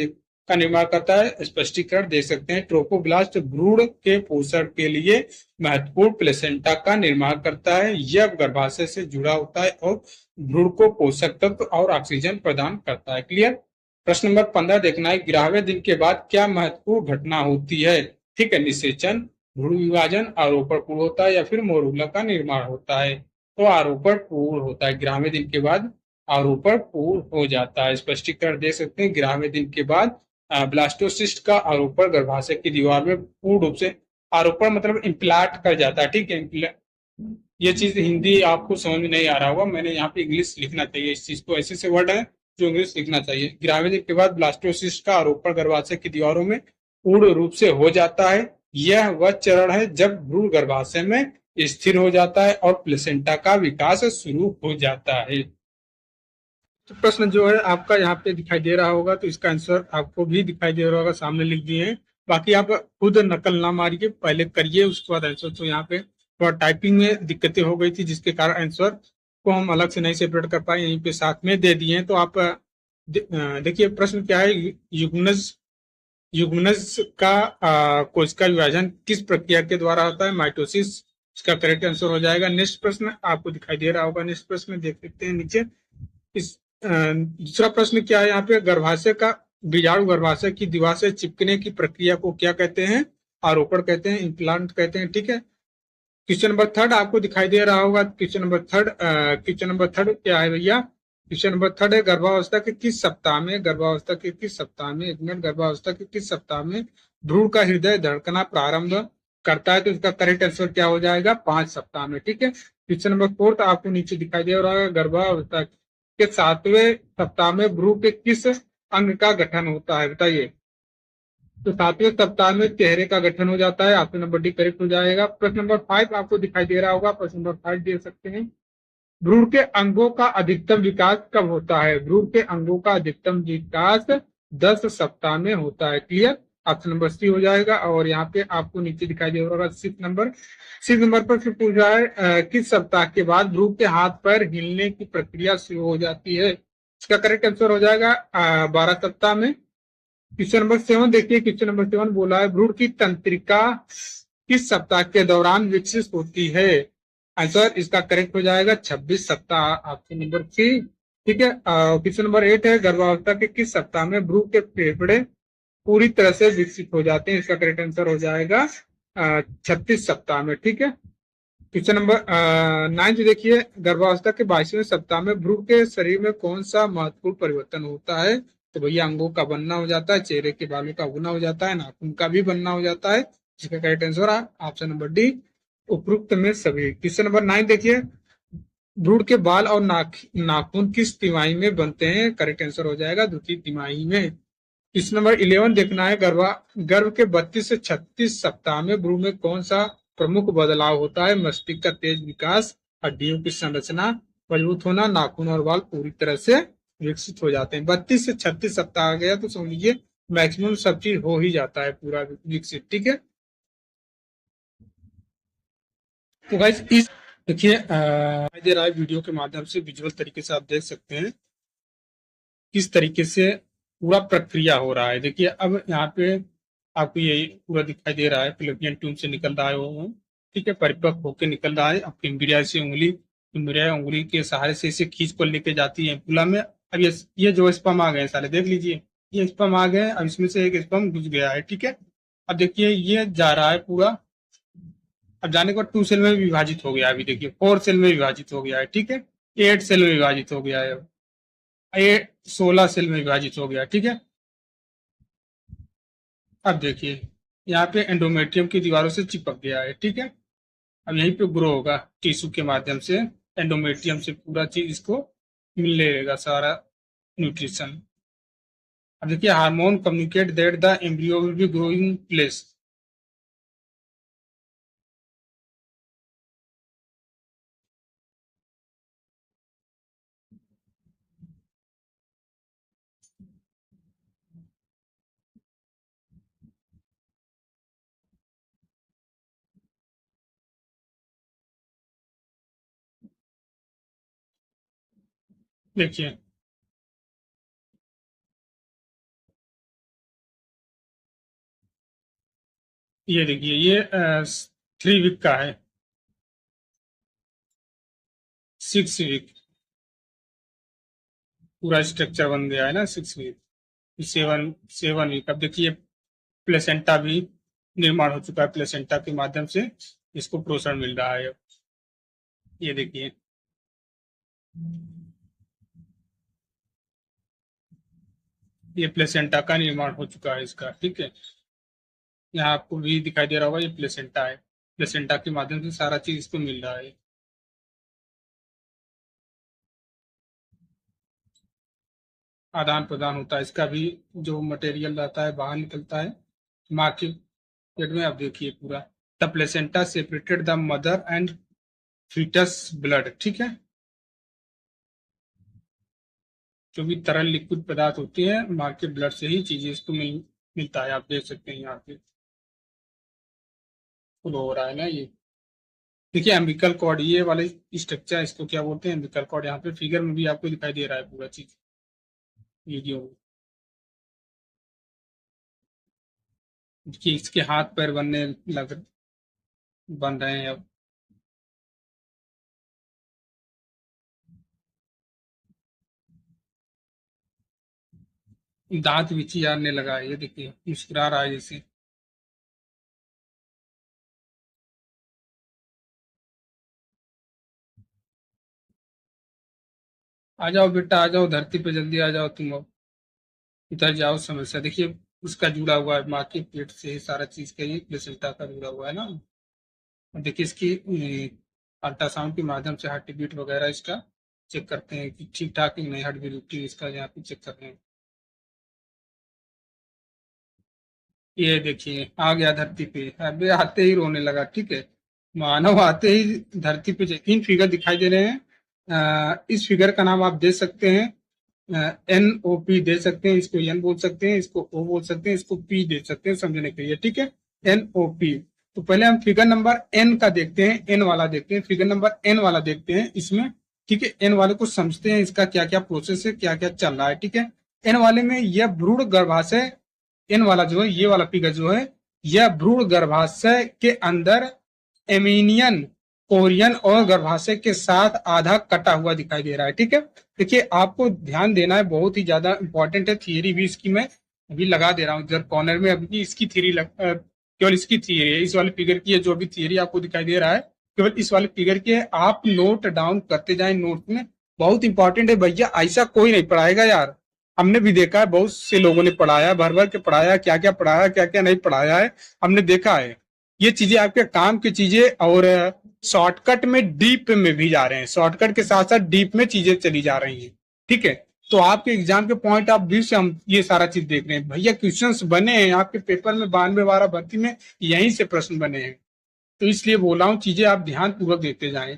का निर्माण करता है। स्पष्टीकरण देख सकते हैं। ट्रोफोब्लास्ट भ्रूण के पोषण के लिए महत्वपूर्ण प्लेसेंटा का निर्माण करता है। यह गर्भाशय से जुड़ा होता है और भ्रूण को पोषक तत्व और ऑक्सीजन प्रदान करता है। क्लियर? प्रश्न नंबर 15 देखना है। 11वें दिन के बाद क्या महत्वपूर्ण घटना होती है? ठीक है, निषेचन, भ्रूण विभाजन, आरोपण पूर्ण होता है या फिर मोरूला का निर्माण होता है? तो आरोपण पूर्ण होता है। 11वें दिन के बाद आरोपण पूर्ण हो जाता है। स्पष्टीकरण दे सकते हैं। 11वें दिन के बाद ब्लास्टोसिस्ट का आरोपण गर्भाशय की दीवार में पूर्ण रूप से, आरोपण मतलब इम्प्लांट कर जाता है। ठीक है, ये चीज हिंदी आपको समझ में नहीं आ रहा होगा, मैंने यहाँ पे इंग्लिश लिखना चाहिए इस चीज को, ऐसे से वर्ड है जो इंग्लिश लिखना चाहिए। 11वें दिन के बाद ब्लास्टोसिस्ट का आरोपण गर्भाशय की दीवारों में पूर्ण रूप से हो जाता है। यह वह चरण है जब भ्रूण गर्भाशय में स्थिर हो जाता है और प्लेसेंटा का विकास शुरू हो जाता है। तो प्रश्न जो है आपका यहाँ पे दिखाई दे रहा होगा, तो इसका आंसर आपको भी दिखाई दे रहा होगा, सामने लिख दिए हैं। बाकी आप खुद नकल ना मारिए, पहले करिए उसके बाद आंसर। तो यहाँ पे थोड़ा टाइपिंग में दिक्कतें हो गई थी, जिसके कारण आंसर को हम अलग से नहीं सेपरेट कर पाए, यहीं पे साथ में दे दिए हैं। तो आप देखिए प्रश्न क्या है। युग्मनज युग्मनज का कोशिका विभाजन किस प्रक्रिया के द्वारा होता है? माइटोसिस। इसका करेक्ट आंसर हो जाएगा। नेक्स्ट प्रश्न आपको दिखाई दे रहा होगा, नेक्स्ट प्रश्न देख सकते हैं नीचे। इस दूसरा प्रश्न क्या है यहाँ पे? गर्भाशय का बीजाणु गर्भाशय की दीवार से चिपकने की प्रक्रिया को क्या कहते हैं? आरोपण कहते हैं, इम्प्लांट कहते हैं। ठीक है, क्वेश्चन नंबर 3 आपको दिखाई दे रहा होगा। क्वेश्चन नंबर 3 क्या है भैया? क्वेश्चन नंबर 3 है गर्भावस्था के किस सप्ताह में, गर्भावस्था के किस सप्ताह में, एक मिनट, गर्भावस्था के किस सप्ताह में भ्रूण का हृदय धड़कना प्रारंभ करता है? तो इसका करेक्ट आंसर क्या हो जाएगा? 5 सप्ताह में। ठीक है, क्वेश्चन नंबर 4 आपको नीचे दिखाई दे रहा है। गर्भावस्था के 7वें सप्ताह में भ्रूण के किस अंग का गठन होता है? बताइए। तो 7वें सप्ताह में चेहरे का गठन हो जाता है। ऑप्शन नंबर डी करेक्ट हो जाएगा। प्रश्न नंबर 5 आपको दिखाई दे रहा होगा, प्रश्न नंबर 5 दे सकते हैं। भ्रूण के अंगों का अधिकतम विकास कब होता है? भ्रूण के अंगों का अधिकतम विकास 10 सप्ताह में होता है। क्लियर? ऑप्शन नंबर सी हो जाएगा। और यहाँ पे आपको नीचे दिखाई दे रहा होगा 6 नंबर पर फिर पूछा है किस सप्ताह के बाद भ्रूण के हाथ पैर हिलने की प्रक्रिया शुरू हो जाती है? इसका करेक्ट आंसर हो जाएगा 12 सप्ताह में। क्वेश्चन नंबर 7 देखिए, क्वेश्चन नंबर 7 बोला है भ्रूण की तंत्रिका किस सप्ताह के दौरान विकसित होती है? आंसर इसका करेक्ट हो जाएगा 26 सप्ताह। Option number C. ठीक है, क्वेश्चन नंबर 8 है गर्भावस्था के किस सप्ताह में भ्रूण के फेफड़े पूरी तरह से विकसित हो जाते हैं? इसका करेक्ट आंसर हो जाएगा 36 सप्ताह में। ठीक है, क्वेश्चन नंबर 9 देखिए, गर्भावस्था के 22वें सप्ताह में भ्रूण के शरीर में कौन सा महत्वपूर्ण परिवर्तन होता है? तो भैया अंगों का बनना हो जाता है, चेहरे के बालों का उगना हो जाता है, नाखून का भी बनना हो जाता है। इसका correct answer option number D, उपरोक्त में सभी। क्वेश्चन नंबर 9 देखिए, भ्रूण के बाल और नाखून किस तिमाही में बनते हैं? करेक्ट आंसर हो जाएगा द्वितीय तिमाही में। क्वेश्चन नंबर 11 देखना है, गर्भ के 32 से 36 सप्ताह में भ्रूण में कौन सा प्रमुख बदलाव होता है? मस्तिष्क का तेज विकास, हड्डियों की संरचना मजबूत होना, नाखून और बाल पूरी तरह से विकसित हो जाते हैं। 32 से 36 सप्ताह आ गया तो समझ लीजिए मैक्सिमम सब चीज हो ही जाता है पूरा विकसित। ठीक है, तो गाइस इस देखिए दे रहा है वीडियो के माध्यम से, विजुअल तरीके से आप देख सकते हैं किस तरीके से पूरा प्रक्रिया हो रहा है। देखिए अब यहाँ पे आपको यही पूरा दिखाई दे रहा है, फिलिपियन ट्यूब से निकल रहा है वो। ठीक है, परिपक्व होकर निकल रहा है। अब इम्ब्रिया से उंगली के सहारे से इसे खींच कर लेके जाती है एम्पुला में। अब ये जो स्पर्म आ गए सारे, देख लीजिए ये स्पर्म आ गए। अब इसमें से एक स्पर्म घुस गया है। ठीक है, अब देखिए ये जा रहा है पूरा। अब जाने के बाद 2 सेल में विभाजित हो गया है। अभी देखिए 4 सेल में विभाजित हो गया है। ठीक है, 8 सेल में विभाजित हो गया है। अब ये 16 सेल में विभाजित हो गया। ठीक है, अब देखिए यहाँ पे एंडोमेट्रियम की दीवारों से चिपक गया है। ठीक है, अब यहीं पे ग्रो होगा टिश्यू के माध्यम से, एंडोमेट्रियम से पूरा चीज इसको मिल लेगा सारा न्यूट्रिशन। अब देखिए hormone communicate that the embryo will be growing place. देखिए ये देखिए ये 3 वीक का है, 6 वीक पूरा स्ट्रक्चर बन गया है ना, 6 वीक, 7 7 वीक। अब देखिए प्लेसेंटा भी निर्माण हो चुका है, प्लेसेंटा के माध्यम से इसको पोषण मिल रहा है। ये देखिए ये प्लेसेंटा का निर्माण हो चुका है इसका, ठीक है। यहाँ आपको भी दिखाई दे रहा होगा, ये प्लेसेंटा है, प्लेसेंटा के माध्यम से सारा चीज इसको मिल रहा है। आदान प्रदान होता है इसका भी, जो मटेरियल रहता है बाहर निकलता है माँ के पेट में। अब देखिए पूरा the placenta separated the mother and foetus blood, ठीक है। जो भी तरल लिक्विड पदार्थ होती है माँ के ब्लड से ही चीजें इसको मिलता है। आप देख सकते हैं यहाँ पे फ्लो हो रहा है ना ये। देखिए एम्बिकल कॉर्ड, ये वाले स्ट्रक्चर इसको क्या बोलते हैं, एम्बिकल कॉर्ड। यहाँ पे फिगर में भी आपको दिखाई दे रहा है पूरा चीज वीडियो में। कि इसके हाथ पैर बन रहे हैं अब। दांत भी चियारने लगा है, ये देखिए मुस्कुरा रहा है जैसे। आ जाओ बेटा, आ जाओ धरती पे, जल्दी आ जाओ तुम अब, इधर जाओ। समस्या देखिए उसका जुड़ा हुआ है, माँ के पेट से ही सारा चीज का ही प्लेसेंटा का जुड़ा हुआ है ना। और देखिए इसकी अल्ट्रासाउंड के माध्यम से हार्ट बीट वगैरह इसका चेक करते हैं कि ठीक ठाक है नहीं, हार्ट बीट इसका यहाँ पे चेक कर रहे हैं। ये देखिए आ गया धरती पे, अबे आते ही रोने लगा, ठीक है। मानव आते ही धरती पे 3 फिगर दिखाई दे रहे हैं। इस फिगर का नाम आप दे सकते हैं NOP दे सकते हैं, इसको एन बोल सकते हैं, इसको ओ बोल सकते हैं, इसको पी दे सकते हैं समझने के लिए, ठीक है। NOP। तो पहले हम फिगर नंबर एन का देखते हैं, एन वाला देखते हैं, फिगर नंबर एन वाला देखते हैं इसमें, ठीक है। एन वाले को समझते हैं, इसका क्या क्या प्रोसेस है, क्या क्या चल रहा है, ठीक है। एन वाले में यह भ्रूण गर्भाशय, एन वाला जो है, ये वाला फिगर जो है, यह भ्रूण गर्भाशय के अंदर एमीनियन कोरियन और गर्भाशय के साथ आधा कटा हुआ दिखाई दे रहा है, ठीक है। देखिए आपको ध्यान देना है, बहुत ही ज्यादा इंपॉर्टेंट है। थियरी भी इसकी मैं अभी लगा दे रहा हूँ इधर कॉर्नर में, अभी इसकी थियरी केवल इसकी थियरी है, इस वाले फिगर की है। जो अभी थियरी आपको दिखाई दे रहा है केवल इस वाले फिगर की है। आप नोट डाउन करते जाए नोट में, बहुत इंपॉर्टेंट है भैया, ऐसा कोई नहीं पढ़ाएगा यार। हमने भी देखा है, बहुत से लोगों ने पढ़ाया, भर भर के पढ़ाया, क्या क्या पढ़ाया क्या क्या नहीं पढ़ाया है, हमने देखा है। ये चीजें आपके काम की चीजें, और शॉर्टकट में डीप में भी जा रहे हैं, शॉर्टकट के साथ साथ डीप में चीजें चली जा रही हैं, ठीक है। तो आपके एग्जाम के पॉइंट ऑफ व्यू से हम ये सारा चीज देख रहे हैं भैया। क्वेश्चंस बने हैं आपके पेपर में, 92 12 भर्ती में यहीं से प्रश्न बने हैं। तो इसलिए बोल रहा हूँ चीजें आप ध्यान पूर्वक देखते जाएं।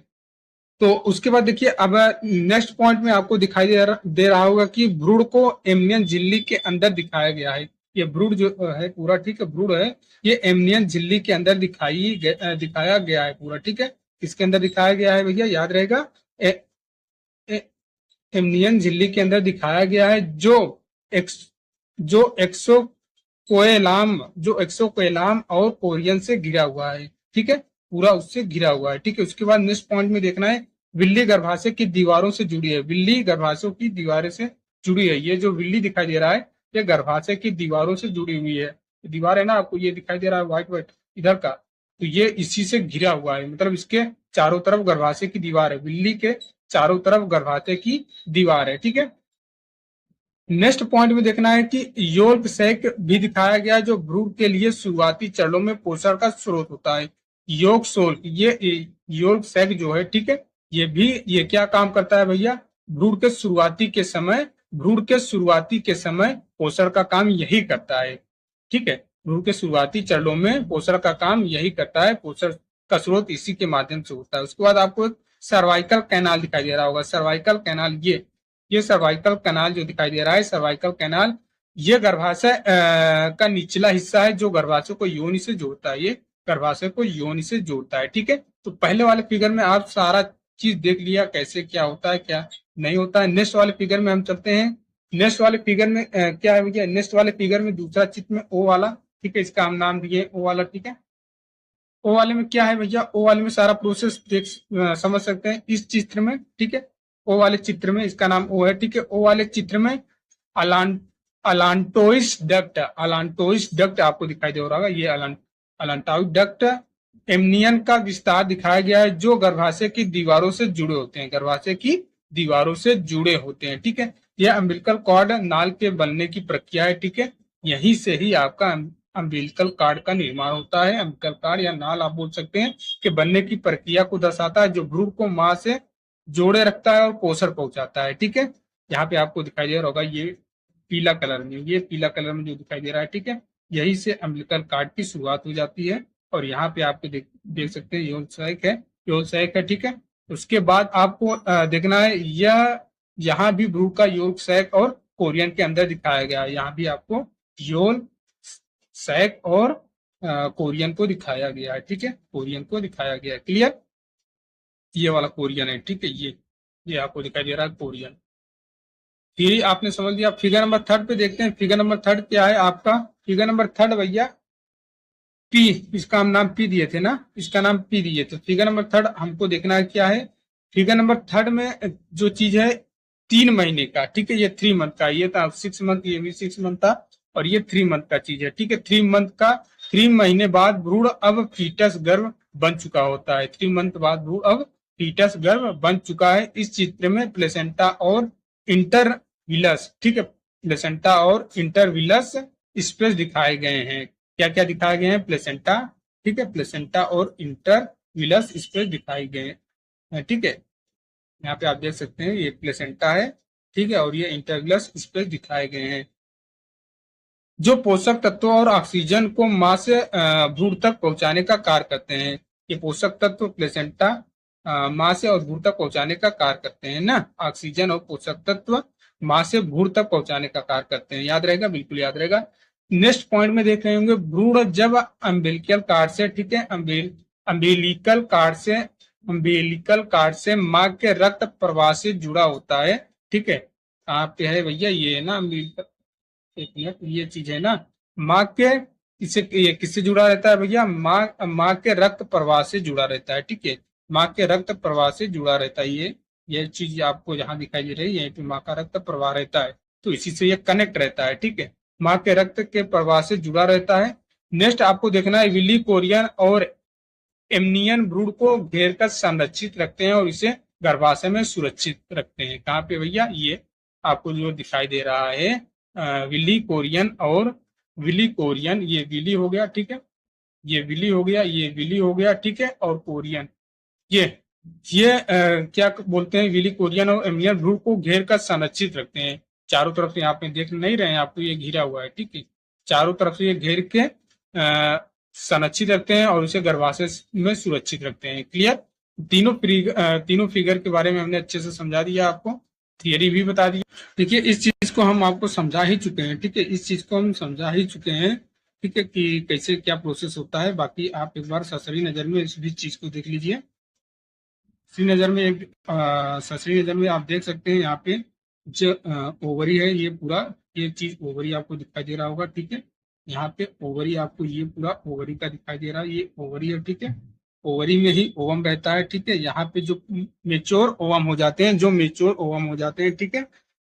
तो उसके बाद देखिए अब नेक्स्ट पॉइंट में आपको दिखाई दे रहा होगा कि भ्रूण को एमनियन झिल्ली के अंदर दिखाया गया है। ये भ्रूण जो है पूरा, ठीक है, भ्रूण है, ये एमनियन झिल्ली के अंदर दिखाया गया है पूरा, ठीक है। किसके अंदर दिखाया गया है भैया, याद रहेगा, ए, ए, एमनियन झिल्ली के अंदर दिखाया गया है, एक्स जो एक्सोकोएलाम और कोरियन से घिरा हुआ है, ठीक है, पूरा उससे घिरा हुआ है, ठीक है। उसके बाद नेक्स्ट पॉइंट में देखना है, विल्ली गर्भाशय की दीवारों से जुड़ी है, विल्ली गर्भाशय की दीवारें से जुड़ी है। ये जो विल्ली दिखाई दे रहा है ये गर्भाशय की दीवारों से जुड़ी हुई है। दीवार है ना, आपको ये दिखाई दे रहा है व्हाइट व्हाइट इधर का, तो ये इसी से घिरा हुआ है, मतलब इसके चारों तरफ गर्भाशय की दीवार है, विल्ली के चारों तरफ गर्भाशय की दीवार है, ठीक है। नेक्स्ट पॉइंट में देखना है कि योल्क सैक भी दिखाया गया, जो भ्रूण के लिए शुरुआती चरणों में पोषण का स्रोत होता है। योग सोल्क, ये योल्क सैक जो है, ठीक है, ये क्या काम करता है भैया, भ्रूण के शुरुआती के समय पोषण का काम यही करता है, ठीक है। भ्रूण के शुरुआती चरणों में पोषण का काम यही करता है, पोषण का स्रोत इसी के माध्यम से होता है। उसके बाद आपको एक सर्वाइकल कैनाल दिखाई दे रहा होगा, सर्वाइकल कैनाल, ये सर्वाइकल कैनाल जो दिखाई दे रहा है, सर्वाइकल कैनाल, ये गर्भाशय का निचला हिस्सा है, जो गर्भाशय को योनि से जोड़ता है, ये गर्भाशय को योनि से जोड़ता है, ठीक है। तो पहले वाले फिगर में आप सारा चीज देख लिया कैसे क्या होता है क्या नहीं होता है। नेक्स्ट वाले फिगर में हम चलते हैं। नेक्स्ट वाले फिगर में क्या है भैया, नेक्स्ट वाले फिगर में दूसरा चित्र में ओ वाला, ठीक है, इसका हम नाम दिए ओ वाला, ठीक है। ओ वाले में क्या है भैया, ओ वाले में सारा प्रोसेस देख समझ सकते हैं इस चित्र में, ठीक है। ओ वाले चित्र में इसका नाम ओ है, ठीक है। ओ वाले चित्र में अलान अलांटोइस डक्ट, अलांटोइस डक्ट आपको दिखाई दे रहा होगा, ये अलांटोइस डक्ट एमनियन का विस्तार दिखाया गया है जो गर्भाशय की दीवारों से जुड़े होते हैं, गर्भाशय की दीवारों से जुड़े होते हैं, ठीक है। यह अम्बिलिकल कॉर्ड नाल के बनने की प्रक्रिया है, ठीक है। यहीं से ही आपका अम्बिलिकल कार्ड का निर्माण होता है। अम्बिलिकल कार्ड या नाल आप बोल सकते हैं कि बनने की प्रक्रिया को दर्शाता है जो भ्रूण को मां से जोड़े रखता है और पोषण पहुंचाता है, ठीक है। यहाँ पे आपको दिखाई दे रहा होगा ये पीला कलर में, ये पीला कलर में जो दिखाई दे रहा है, ठीक है। यही से अम्बिलिकल कार्ड की शुरुआत हो जाती है। और यहाँ पे आपको देख सकते हैं यौन सहायक है, यौन सहायक है, ठीक है। उसके बाद आपको देखना है यह यहाँ भी भ्रूण का यौन सहायक और कोरियन के अंदर दिखाया गया है। यहाँ भी आपको यौन सहायक और कोरियन को दिखाया गया है, ठीक है, कोरियन को दिखाया गया है। क्लियर, ये वाला कोरियन है, ठीक है। ये आपको दिखाई दे रहा है कोरियन। फिर आपने समझ लिया। फिगर नंबर 3 पे देखते हैं। फिगर नंबर 3 क्या है आपका, फिगर नंबर 3 भैया पी, इसका हम नाम पी दिए थे ना, इसका नाम पी दिए थे। फिगर नंबर 3 हमको देखना है क्या है। फिगर नंबर 3 में जो चीज है 3 महीने का, ठीक है, ये 3 मंथ का, ये था 6 मंथ, ये भी 6 मंथ था, और ये 3 मंथ का चीज है, ठीक है। 3 मंथ का, 3 महीने बाद भ्रूण अब फीटस गर्भ बन चुका होता है। 3 मंथ बाद भ्रूण अब फीटस गर्भ बन चुका है। इस चित्र में प्लेसेंटा और इंटरविलस, ठीक है, प्लेसेंटा और इंटरविलस स्पेस दिखाए गए हैं। क्या क्या दिखाए गए हैं, प्लेसेंटा, ठीक है, प्लेसेंटा और इंटरविलस स्पेस दिखाए गए हैं, ठीक है। यहाँ पे आप देख सकते हैं ये प्लेसेंटा है, ठीक है, और ये इंटरविलस स्पेस दिखाए गए हैं जो पोषक तत्वों और ऑक्सीजन को मां से भ्रूण तक पहुंचाने का कार्य करते हैं। ये पोषक तत्व प्लेसेंटा मां से और भ्रूण तक पहुंचाने का कार्य करते हैं ना, ऑक्सीजन और पोषक तत्व मां से भ्रूण तक पहुंचाने का कार्य करते हैं। याद रहेगा, बिल्कुल याद रहेगा। नेक्स्ट पॉइंट में देख रहे होंगे भ्रूण जब अम्बिलिकल कार्ड से, ठीक है, अम्बिलिकल कार्ड से, अम्बिलिकल कार्ड से मां के रक्त प्रवाह से जुड़ा होता है, ठीक है। आप है भैया ये ना अम्बिलिकल, एक मिनट, ये चीज है ना माँ के, इसे ये किससे जुड़ा रहता है भैया, माँ के रक्त प्रवाह से जुड़ा रहता है, ठीक है, माँ के रक्त प्रवाह से जुड़ा रहता है। ये चीज आपको यहाँ दिखाई दे रही है, यहीं पे माँ का रक्त प्रवाह रहता है, तो इसी से ये कनेक्ट रहता है, ठीक है, माँ के रक्त के प्रवाह से जुड़ा रहता है। नेक्स्ट आपको देखना है विली कोरियन और एमनियन भ्रूण को घेर कर संरक्षित रखते हैं और इसे गर्भाशय में सुरक्षित रखते हैं। कहाँ पे भैया, ये आपको जो दिखाई दे रहा है विली कोरियन और विली कोरियन, ये विली हो गया, ठीक है, ये विली हो गया, ये विली हो गया, ठीक है, और कोरियन, ये क्या बोलते हैं, विली कोरियन और एमनियन भ्रूण को घेर कर संरक्षित रखते हैं। चारों तरफ से यहाँ पे देख नहीं रहे हैं आपको, ये घिरा हुआ है, ठीक है, चारों तरफ से ये घेर के संरक्षित रखते हैं और इसे गर्भाशय में सुरक्षित रखते हैं। क्लियर, तीनों फिगर के बारे में हमने अच्छे से समझा दिया, आपको थियरी भी बता दी। देखिए इस चीज को हम आपको समझा ही चुके हैं, ठीक है, इस चीज को हम समझा ही चुके हैं, ठीक है, कि कैसे क्या प्रोसेस होता है। बाकी आप एक बार ससरी नजर में इस भी चीज को देख लीजिए। श्रीनगर में एक श्रीनगर में आप देख सकते हैं यहाँ पे जो ओवरी है, ये पूरा ये चीज ओवरी आपको दिखाई दे रहा होगा, ठीक है, यहाँ पे ओवरी आपको ये पूरा ओवरी का दिखाई दे रहा है, ये ओवरी है, ठीक है, ओवरी में ही ओवम रहता है, ठीक है। यहाँ पे जो मेच्योर ओवम हो जाते हैं, जो मेच्योर ओवम हो जाते हैं, ठीक है,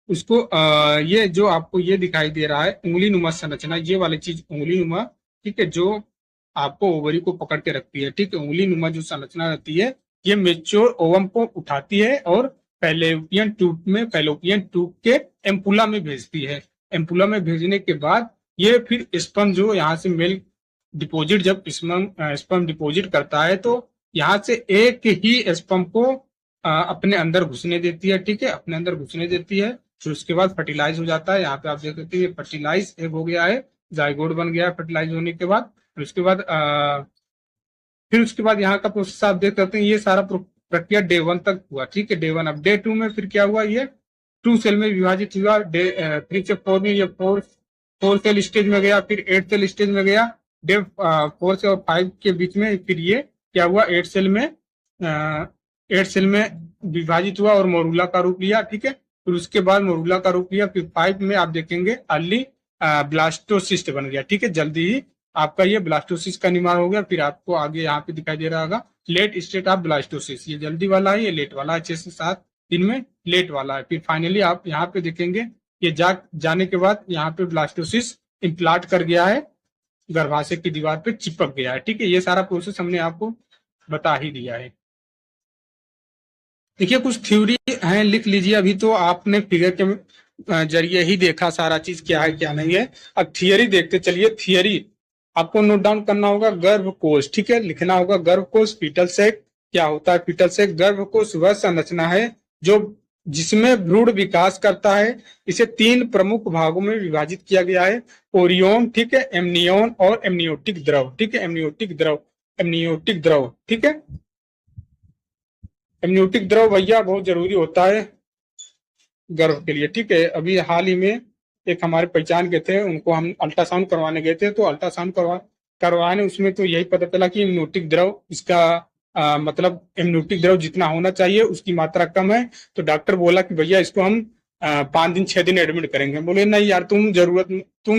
उसको ये जो आपको ये दिखाई दे रहा है उंगली नुमा संरचना, ये वाली चीज उंगली नुमा, ठीक है, जो आपको ओवरी को पकड़ के रखती है, ठीक है, उंगली नुमा जो संरचना रहती है ये मेच्योर ओवम को उठाती है और फैलोपियन ट्यूब के एम्पुला में भेजती है। एम्पुला में भेजने के बाद ये फिर स्पर्म जो यहाँ से मेल डिपोजिट, जब स्पर्म डिपोजिट करता है तो यहाँ से एक ही स्पर्म को अपने अंदर घुसने देती है, ठीक है, अपने अंदर घुसने देती है। फिर उसके बाद फर्टिलाइज हो जाता है। यहाँ पे आप देख सकते हैं फर्टिलाइज एग हो गया है, जाइगोट बन गया है फर्टिलाइज होने के बाद। फिर उसके बाद यहाँ का प्रोसेस आप देख सकते हैं, ये सारा प्रक्रिया डे 1 तक हुआ, ठीक है, डे 1। अब डे 2 में फिर क्या हुआ, ये 2 सेल में विभाजित हुआ, डे 3 से 4 में ये 4 सेल स्टेज में गया, फिर 8 सेल स्टेज में गया, डे 4 से और 5 के बीच में फिर ये क्या हुआ, 8 सेल में 8 सेल में विभाजित हुआ और मोरूला का रूप लिया, ठीक है। फिर उसके बाद मोरूला का रूप लिया, फिर 5 में आप देखेंगे अर्ली ब्लास्टोसिस्ट बन गया, ठीक है। जल्दी ही आपका ये ब्लास्टोसिस्ट का निर्माण हो गया। फिर आपको आगे यहाँ पे दिखाई दे रहा होगा लेट स्टेट ऑफ ब्लास्टोसिस, ये जल्दी वाला है, ये लेट वाला है, 6 से 7 दिन में लेट वाला है। फिर फाइनली आप यहाँ पे देखेंगे ये जाने के बाद यहाँ पे ब्लास्टोसिस इम्प्लांट कर गया है, गर्भाशय की दीवार पे चिपक गया है, ठीक है। ये सारा प्रोसेस हमने आपको बता ही दिया है। देखिए कुछ थ्योरी है, लिख लीजिए। अभी तो आपने फिगर के जरिए ही देखा सारा चीज क्या है क्या नहीं है। अब थियरी देखते चलिए। थियरी आपको नोट डाउन करना होगा। गर्भकोश, ठीक है, लिखना होगा गर्भकोश। फीटल सैक क्या होता है? फीटल सैक गर्भकोश वह संरचना है जो जिसमें भ्रूण विकास करता है। इसे 3 प्रमुख भागों में विभाजित किया गया है, ओरियोन, ठीक है, एमनियोन और एमनियोटिक द्रव, ठीक है। एमनियोटिक द्रव, एमनियोटिक द्रव, ठीक है। एमनियोटिक द्रव भैया बहुत जरूरी होता है गर्भ के लिए, ठीक है। अभी हाल ही में एक हमारे पहचान के थे, उनको हम अल्ट्रासाउंड करवाने गए थे, तो अल्ट्रासाउंड करवाने उसमें तो यही पता चला कि एमनियोटिक द्रव इसका मतलब एमनियोटिक द्रव जितना होना चाहिए उसकी मात्रा कम है। तो डॉक्टर बोला कि भैया इसको हम 5 दिन 6 दिन एडमिट करेंगे। बोले नहीं यार, तुम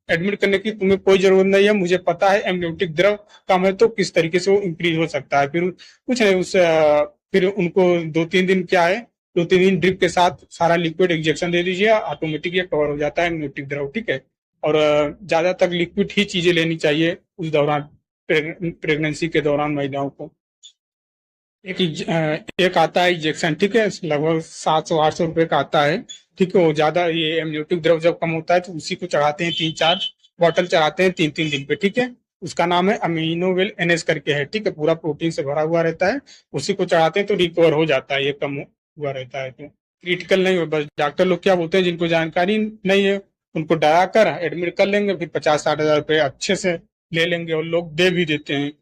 एडमिट करने की तुम्हें कोई जरूरत नहीं है, मुझे पता है एमनियोटिक द्रव कम है तो किस तरीके से वो इंक्रीज हो सकता है। फिर कुछ नहीं, फिर उनको 2-3 दिन क्या है, 2-3 दिन ड्रिप के साथ सारा लिक्विड इंजेक्शन दे दीजिए, ऑटोमेटिक ये कवर हो जाता है एमनियोटिक द्रव, ठीक है। और ज्यादातर लिक्विड ही चीजें लेनी चाहिए उस दौरान, प्रेगनेंसी के दौरान महिलाओं को। एक आता है इंजेक्शन, ठीक है, लगभग 700-800 रुपए का आता है, ठीक है। वो ज्यादा ये एमनियोटिक द्रव जब कम होता है तो उसी को चढ़ाते हैं, 3-4 बॉटल चढ़ाते हैं 3-3 दिन पे, ठीक है। उसका नाम है अमीनोवेल एनएस करके है, ठीक है, पूरा प्रोटीन से भरा हुआ रहता है। उसी को चढ़ाते हैं तो रिकवर हो जाता है, ये कम हुआ रहता है तो क्रिटिकल नहीं हो। बस डॉक्टर लोग क्या बोलते हैं, जिनको जानकारी नहीं है उनको डरा कर एडमिट कर लेंगे, फिर 50-60 हजार रुपये अच्छे से ले लेंगे और लोग दे भी देते हैं।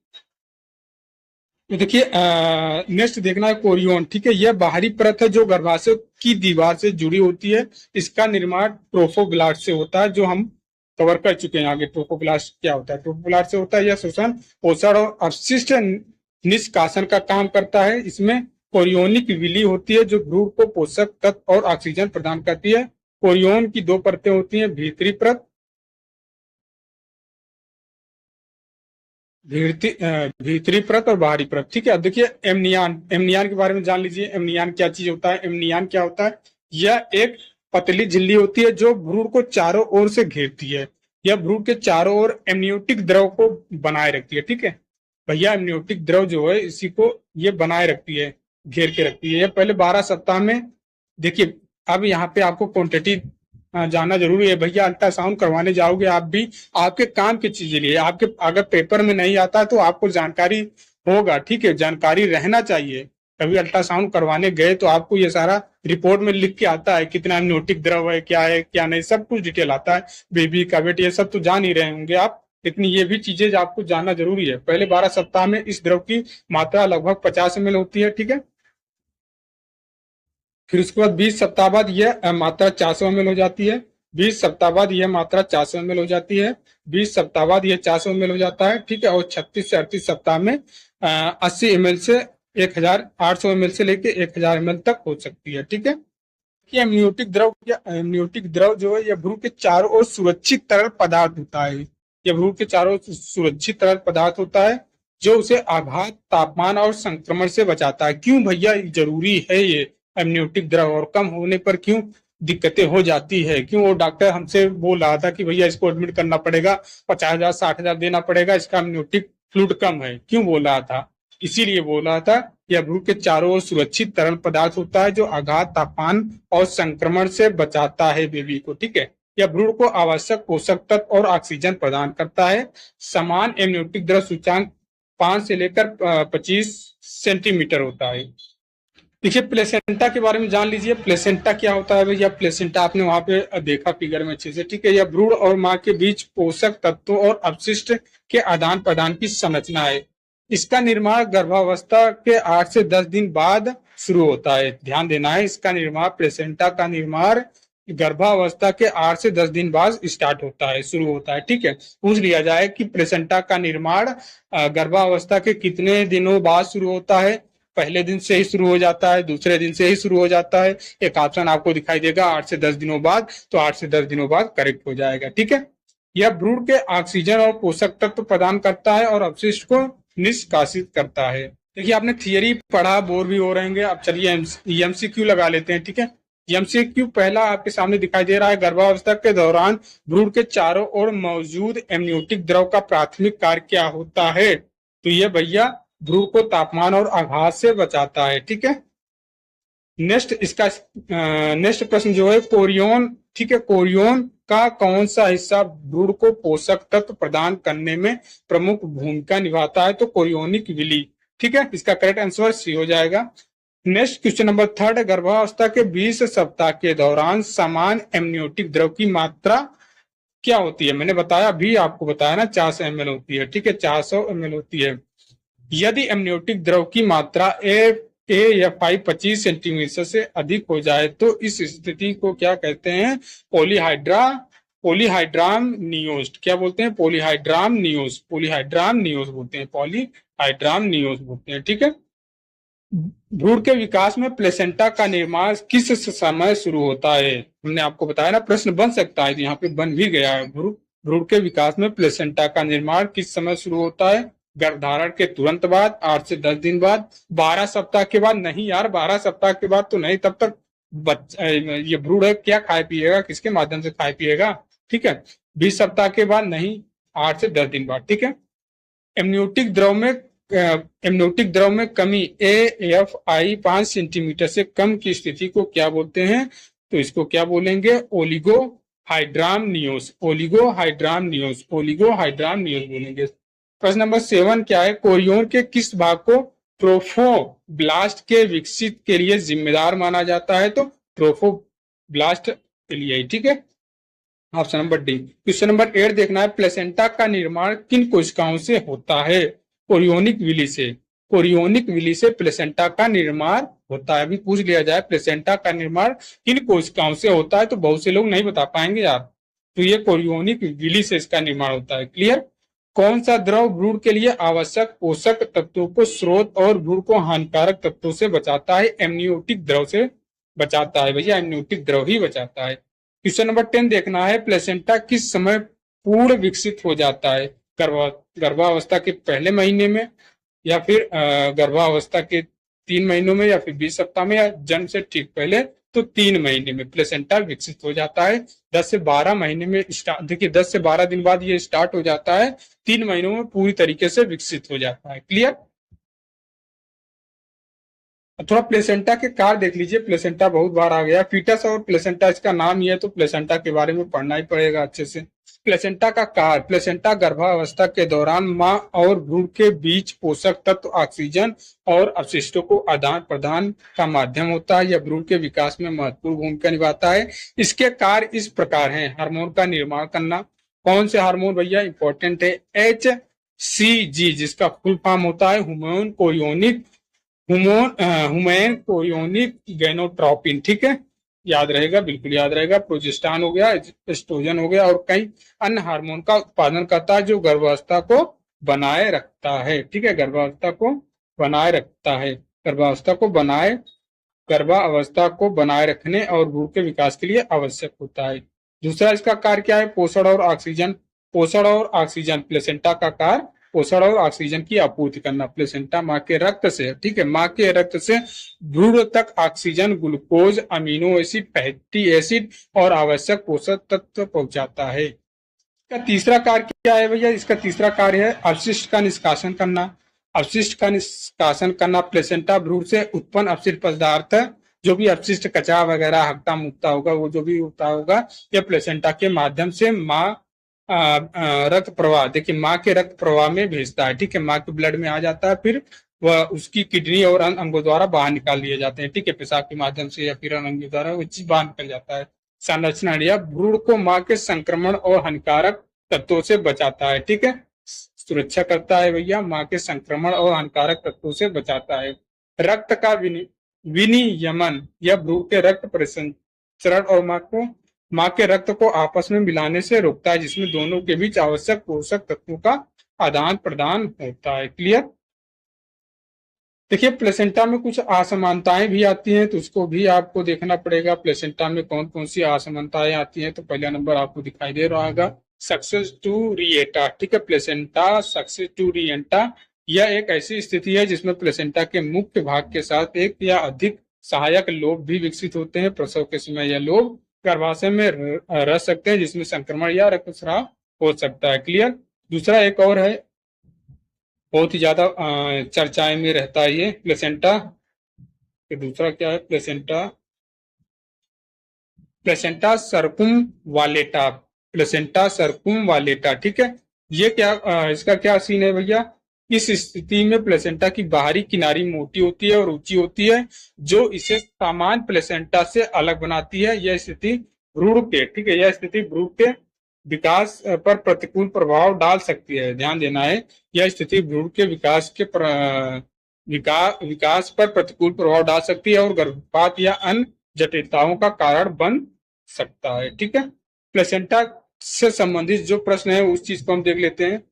तो देखिए नेक्स्ट देखना है कोरियोन, ठीक है। यह बाहरी परत है जो गर्भाशय की दीवार से जुड़ी होती है। इसका निर्माण ट्रोफोब्लास्ट से होता है, जो हम कवर कर चुके हैं आगे। ट्रोफोब्लास्ट क्या होता है? ट्रोफोब्लास्ट से होता है यह शोषण, पोषण और अपशिष्ट निष्कासन का काम करता है। इसमें कोरियोनिक विली होती है जो भ्रूण को पोषक तत्व और ऑक्सीजन प्रदान करती है। कोरियोन की 2 परतें होती हैं, भीतरी परत, भीतरी परत और बाहरी परत, ठीक है। अब देखिए एमनियान, एमनियान के बारे में जान लीजिए। एमनियान क्या चीज होता है? एमनियान क्या होता है? यह एक पतली झिल्ली होती है जो भ्रूण को चारों ओर से घेरती है। यह भ्रूण के चारों ओर एमनियोटिक द्रव को बनाए रखती है, ठीक है भैया। एमनियोटिक द्रव जो है इसी को ये बनाए रखती है, घेर के रखती है। यह पहले 12 सप्ताह में, देखिए अब यहाँ पे आपको क्वांटिटी जानना जरूरी है भैया। अल्ट्रासाउंड करवाने जाओगे आप भी, आपके काम की चीजें लिए, आपके अगर पेपर में नहीं आता तो आपको जानकारी होगा, ठीक है, जानकारी रहना चाहिए। कभी अल्ट्रासाउंड करवाने गए तो आपको ये सारा रिपोर्ट में लिख के आता है, कितना एमनियोटिक द्रव है, क्या है क्या नहीं, सब कुछ डिटेल आता है। बेबी का वेट ये सब तो जान ही रहे होंगे आप, लेकिन ये भी चीजें आपको जानना जरूरी है। पहले 12 सप्ताह में इस द्रव की मात्रा लगभग 50 ml होती है, ठीक है। फिर उसके बाद 20 सप्ताह बाद यह मात्रा 400 ml हो जाती है। 20 सप्ताह बाद यह मात्रा 400 ml हो जाती है। 20 सप्ताह बाद यह 400 ml हो जाता है, ठीक है। और 36 से 38 सप्ताह में 80 ml से 1800 ml से लेके 1000 ml तक हो सकती है, ठीक है। कि एमनियोटिक द्रव, क्या एमनियोटिक द्रव जो है यह भ्रूण के चारों ओर सुरक्षित तरल पदार्थ होता है। यह भ्रूण के चारों ओर सुरक्षित तरल पदार्थ होता है जो उसे आघात, तापमान और संक्रमण से बचाता है। क्यों भैया जरूरी है ये एमनियोटिक द्रव, और कम होने पर क्यों दिक्कतें हो जाती है? क्यों वो डॉक्टर हमसे बोल रहा था कि भैया इसको एडमिट करना पड़ेगा, 50,000-60,000 देना पड़ेगा, इसका एमनियोटिक फ्लूइड कम है? क्यों बोल रहा था? इसीलिए बोल रहा था, यह भ्रूण के चारों ओर सुरक्षित तरल पदार्थ होता है जो आघात, तापमान और संक्रमण से बचाता है बेबी को, ठीक है। यह भ्रूण को आवश्यक पोषक तत्व और ऑक्सीजन प्रदान करता है। समान एमनियोटिक द्रव सूचांक 5 से लेकर 25 सेंटीमीटर होता है। देखिए प्लेसेंटा के बारे में जान लीजिए। प्लेसेंटा क्या होता है भैया? प्लेसेंटा आपने वहां पे देखा फिगर में अच्छे से, ठीक है। यह भ्रूण और मां के बीच पोषक तत्वों और अपशिष्ट के आदान प्रदान की संरचना है। इसका निर्माण गर्भावस्था के 8 से 10 दिन बाद शुरू होता है। ध्यान देना है, इसका निर्माण, प्लेसेंटा का निर्माण गर्भावस्था के 8 से 10 दिन बाद स्टार्ट होता है, शुरू होता है, ठीक है। पूछ लिया जाए कि प्लेसेंटा का निर्माण गर्भावस्था के कितने दिनों बाद शुरू होता है, पहले दिन से ही शुरू हो जाता है, दूसरे दिन से ही शुरू हो जाता है। एक ऑप्शन आपको दिखाई देगा 8 से 10 दिनों बाद, तो 8 से 10 दिनों बाद करेक्ट हो जाएगा। ठीक है, यह भ्रूण के ऑक्सीजन और पोषक तत्व प्रदान करता है और अपशिष्ट को निष्कासित करता है। देखिए आपने थियरी पढ़ा, बोर भी हो रहेंगे। अब चलिए एमसीक्यू लगा लेते हैं। ठीक है, एमसीक्यू पहला आपके सामने दिखाई दे रहा है, गर्भावस्था के दौरान भ्रूण के चारों ओर मौजूद एमनियोटिक द्रव का प्राथमिक कार्य क्या होता है? तो ये भैया भ्रूण को तापमान और आघात से बचाता है। ठीक है, नेक्स्ट प्रश्न जो है कोरियोन। ठीक है, कोरियोन का कौन सा हिस्सा भ्रूण को पोषक तत्व प्रदान करने में प्रमुख भूमिका निभाता है? तो कोरियोनिक विली। ठीक है, इसका करेक्ट आंसर सी हो जाएगा। नेक्स्ट क्वेश्चन नंबर 3, गर्भावस्था के 20 सप्ताह के दौरान समान एमनियोटिक द्रव की मात्रा क्या होती है? मैंने बताया, अभी आपको बताया ना, 400 ml होती है। ठीक है, 400 ml होती है। यदि एमनियोटिक द्रव की मात्रा AFI 25 सेंटीमीटर से अधिक हो जाए तो इस स्थिति को क्या कहते हैं? पॉलीहाइड्राम नियोज। क्या बोलते हैं? पॉलीहाइड्राम नियोज बोलते हैं, पॉलीहाइड्राम नियोज बोलते हैं। ठीक है, भ्रूण के विकास में प्लेसेंटा का निर्माण किस समय शुरू होता है? हमने आपको बताया ना, प्रश्न बन सकता है, यहाँ पे बन भी गया है। भ्रूण के विकास में प्लेसेंटा का निर्माण किस समय शुरू होता है? गर्भधारण के तुरंत बाद, 8 से 10 दिन बाद, 12 सप्ताह के बाद। नहीं यार, 12 सप्ताह के बाद तो नहीं, तब तक ये भ्रूण क्या खाए पिएगा, किसके माध्यम से खाए पिएगा? ठीक है, 20 सप्ताह के बाद नहीं, 8 से 10 दिन बाद। ठीक है, एमनियोटिक द्रव में कमी AFI 5 सेंटीमीटर से कम की स्थिति को क्या बोलते हैं? तो इसको क्या बोलेंगे? ओलिगोहाइड्राम नियोज बोलेंगे। प्रश्न नंबर 7 क्या है? कोरियोन के किस भाग को ट्रोफोब्लास्ट के विकसित के लिए जिम्मेदार माना जाता है? तो ट्रोफोब्लास्ट के लिए। ठीक है, option number D. Question number 8 देखना है, प्लेसेंटा का निर्माण किन कोशिकाओं से होता है? कोरियोनिक विली से प्लेसेंटा का निर्माण होता है। अभी पूछ लिया जाए प्लेसेंटा का निर्माण किन कोशिकाओं से होता है, तो बहुत से लोग नहीं बता पाएंगे यार। तो ये कोरियोनिक विली से इसका निर्माण होता है। क्लियर? कौन सा द्रव भ्रूण के लिए आवश्यक पोषक तत्वों को स्रोत और भ्रूण को हानिकारक तत्वों से बचाता है? एमनियोटिक द्रव से बचाता है भैया, एमनियोटिक द्रव ही बचाता है। क्वेश्चन नंबर 10 देखना है, प्लेसेंटा किस समय पूर्ण विकसित हो जाता है? गर्भावस्था के पहले महीने में, या फिर गर्भावस्था के 3 महीनों में, या फिर 20 सप्ताह में, या जन्म से ठीक पहले? तो 3 महीने में प्लेसेंटा विकसित हो जाता है। 10 से 12 महीने में देखिए 10 से 12 दिन बाद ये स्टार्ट हो जाता है, 3 महीनों में पूरी तरीके से विकसित हो जाता है। क्लियर? थोड़ा प्लेसेंटा के कार्य देख लीजिए, प्लेसेंटा बहुत बार आ गया, फीटस और प्लेसेंटा इसका नाम ही है, तो प्लेसेंटा के बारे में पढ़ना ही पड़ेगा अच्छे से। प्लेसेंटा का कार्य, प्लेसेंटा गर्भावस्था के दौरान मां और भ्रूण के बीच पोषक तत्व, ऑक्सीजन और अपशिष्टों को आदान प्रदान का माध्यम होता है। यह भ्रूण के विकास में महत्वपूर्ण भूमिका निभाता है। इसके कार्य इस प्रकार हैं, हार्मोन का निर्माण करना। कौन से हार्मोन भैया? इंपॉर्टेंट है, HCG, जिसका फुल फॉर्म होता है ह्यूमन कोरियोनिक गैनोट्रोपिन। ठीक है, याद रहेगा, बिल्कुल याद रहेगा। प्रोजेस्टेरॉन हो गया, एस्ट्रोजन हो गया, और कई अन्य हार्मोन का उत्पादन करता है जो गर्भावस्था को बनाए रखता है। ठीक है, गर्भावस्था को बनाए रखने और भ्रूण के विकास के लिए आवश्यक होता है। दूसरा इसका कार्य क्या है? पोषण और ऑक्सीजन। प्लेसेंटा का कार्य पोषण और ऑक्सीजन की आपूर्ति करना। प्लेसेंटा मां के रक्त से, ठीक है, मां के रक्त से भ्रूण तक oxygen, glucose, amino acid, fatty acid और आवश्यक पोषक तत्व पहुंचाता है। इसका तीसरा कार्य क्या है भैया? इसका तीसरा कार्य है अपशिष्ट का निष्कासन करना। प्लेसेंटा भ्रूण से उत्पन्न अपशिष्ट पदार्थ, जो भी अपशिष्ट कचरा वगैरह हकता मुकता होगा, वो जो भी होता होगा, ये प्लेसेंटा के माध्यम से मां रक्त प्रवाह, देखिए माँ के रक्त प्रवाह में भेजता है। ठीक है, माँ के ब्लड में आ जाता है, फिर वह उसकी किडनी और अन्य अंगों द्वारा बाहर निकाल दिए जाते हैं। ठीक है, पेशाब के माध्यम से या फिर अन्य अंगों द्वारा वो चीज बाहर निकल जाता है। संरचना या भ्रूण को माँ के संक्रमण और हानिकारक तत्वों से बचाता है। ठीक है, सुरक्षा करता है भैया, माँ के संक्रमण और हानिकारक तत्वों से बचाता है। रक्त का विनियमन या भ्रूण के रक्त परिसंचरण और माँ के रक्त को आपस में मिलाने से रोकता है, जिसमें दोनों के बीच आवश्यक पोषक तत्वों का आदान प्रदान होता है। क्लियर? देखिए प्लेसेंटा में कुछ असमानताएं भी आती हैं, तो उसको भी आपको देखना पड़ेगा। प्लेसेंटा में कौन कौन सी असमानताएं आती हैं, तो पहला नंबर आपको दिखाई दे रहा होगा सक्सेस टू रिएटा। ठीक है, प्लेसेंटा सक्सेस टू रिएटा यह एक ऐसी स्थिति है जिसमें प्लेसेंटा के मुख्य भाग के साथ एक या अधिक सहायक लोब भी विकसित होते हैं। प्रसव के समय यह लोब गर्भाशय में रह सकते हैं, जिसमें संक्रमण या रक्तस्राव हो सकता है। क्लियर। दूसरा एक और है, बहुत ही ज्यादा चर्चाएं में रहता है ये प्लेसेंटा। दूसरा क्या है, placenta placenta circumvallata. Placenta circumvallata. ठीक है, ये क्या इसका क्या सीन है भैया। इस स्थिति में प्लेसेंटा की बाहरी किनारी मोटी होती है और ऊंची होती है, जो इसे सामान्य प्लेसेंटा से अलग बनाती है। यह स्थिति भ्रूण के, ठीक है, यह स्थिति भ्रूण के विकास पर प्रतिकूल प्रभाव डाल सकती है। ध्यान देना है, यह स्थिति भ्रूण के विकास पर प्रतिकूल प्रभाव डाल सकती है और गर्भपात या अन्य जटिलताओं का कारण बन सकता है। ठीक है, प्लेसेंटा से संबंधित जो प्रश्न है उस चीज को हम देख लेते हैं।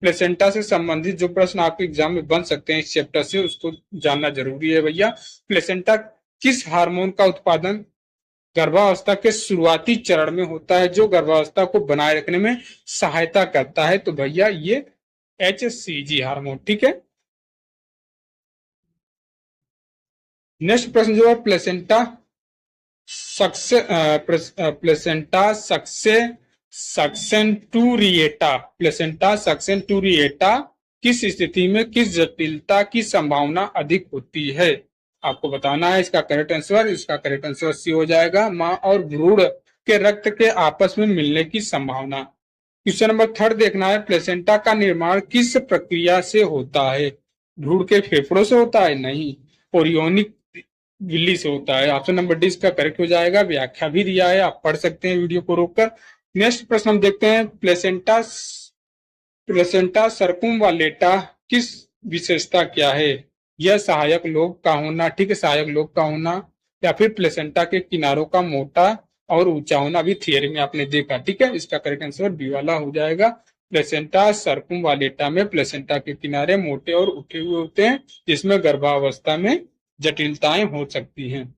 प्लेसेंटा से संबंधित जो प्रश्न आपके एग्जाम में बन सकते हैं इस चैप्टर से, उसको जानना जरूरी है भैया। प्लेसेंटा किस हार्मोन का उत्पादन गर्भावस्था के शुरुआती चरण में होता है, जो गर्भावस्था को बनाए रखने में सहायता करता है, तो भैया ये HCG हार्मोन। ठीक है, नेक्स्ट प्रश्न जो है प्लेसेंटा सक्सेंटूरिएटा किस स्थिति में किस जटिलता की संभावना अधिक होती है, आपको बताना है। इसका करेक्ट आंसर सी हो जाएगा, माँ और भ्रूण के रक्त के आपस में मिलने की संभावना। क्वेश्चन नंबर 3 देखना है, प्लेसेंटा का निर्माण किस प्रक्रिया से होता है। भ्रूण के फेफड़ों से होता है, नहीं, ओरियोनिक विल्ली से होता है। ऑप्शन नंबर डी इसका करेक्ट हो जाएगा। व्याख्या भी दिया है, आप पढ़ सकते हैं वीडियो को रोककर। नेक्स्ट प्रश्न हम देखते हैं, प्लेसेंटा सर्कुमवालेटा किस विशेषता क्या है। यह सहायक लोब का होना, ठीक है, सहायक लोब का होना, या फिर प्लेसेंटा के किनारों का मोटा और ऊंचा होना, भी थियरी में आपने देखा। ठीक है, इसका करेक्ट आंसर बी वाला हो जाएगा। प्लेसेंटा सर्कुमवालेटा में प्लेसेंटा के किनारे मोटे और उठे हुए होते हैं, जिसमें गर्भावस्था में जटिलताएं हो सकती हैं।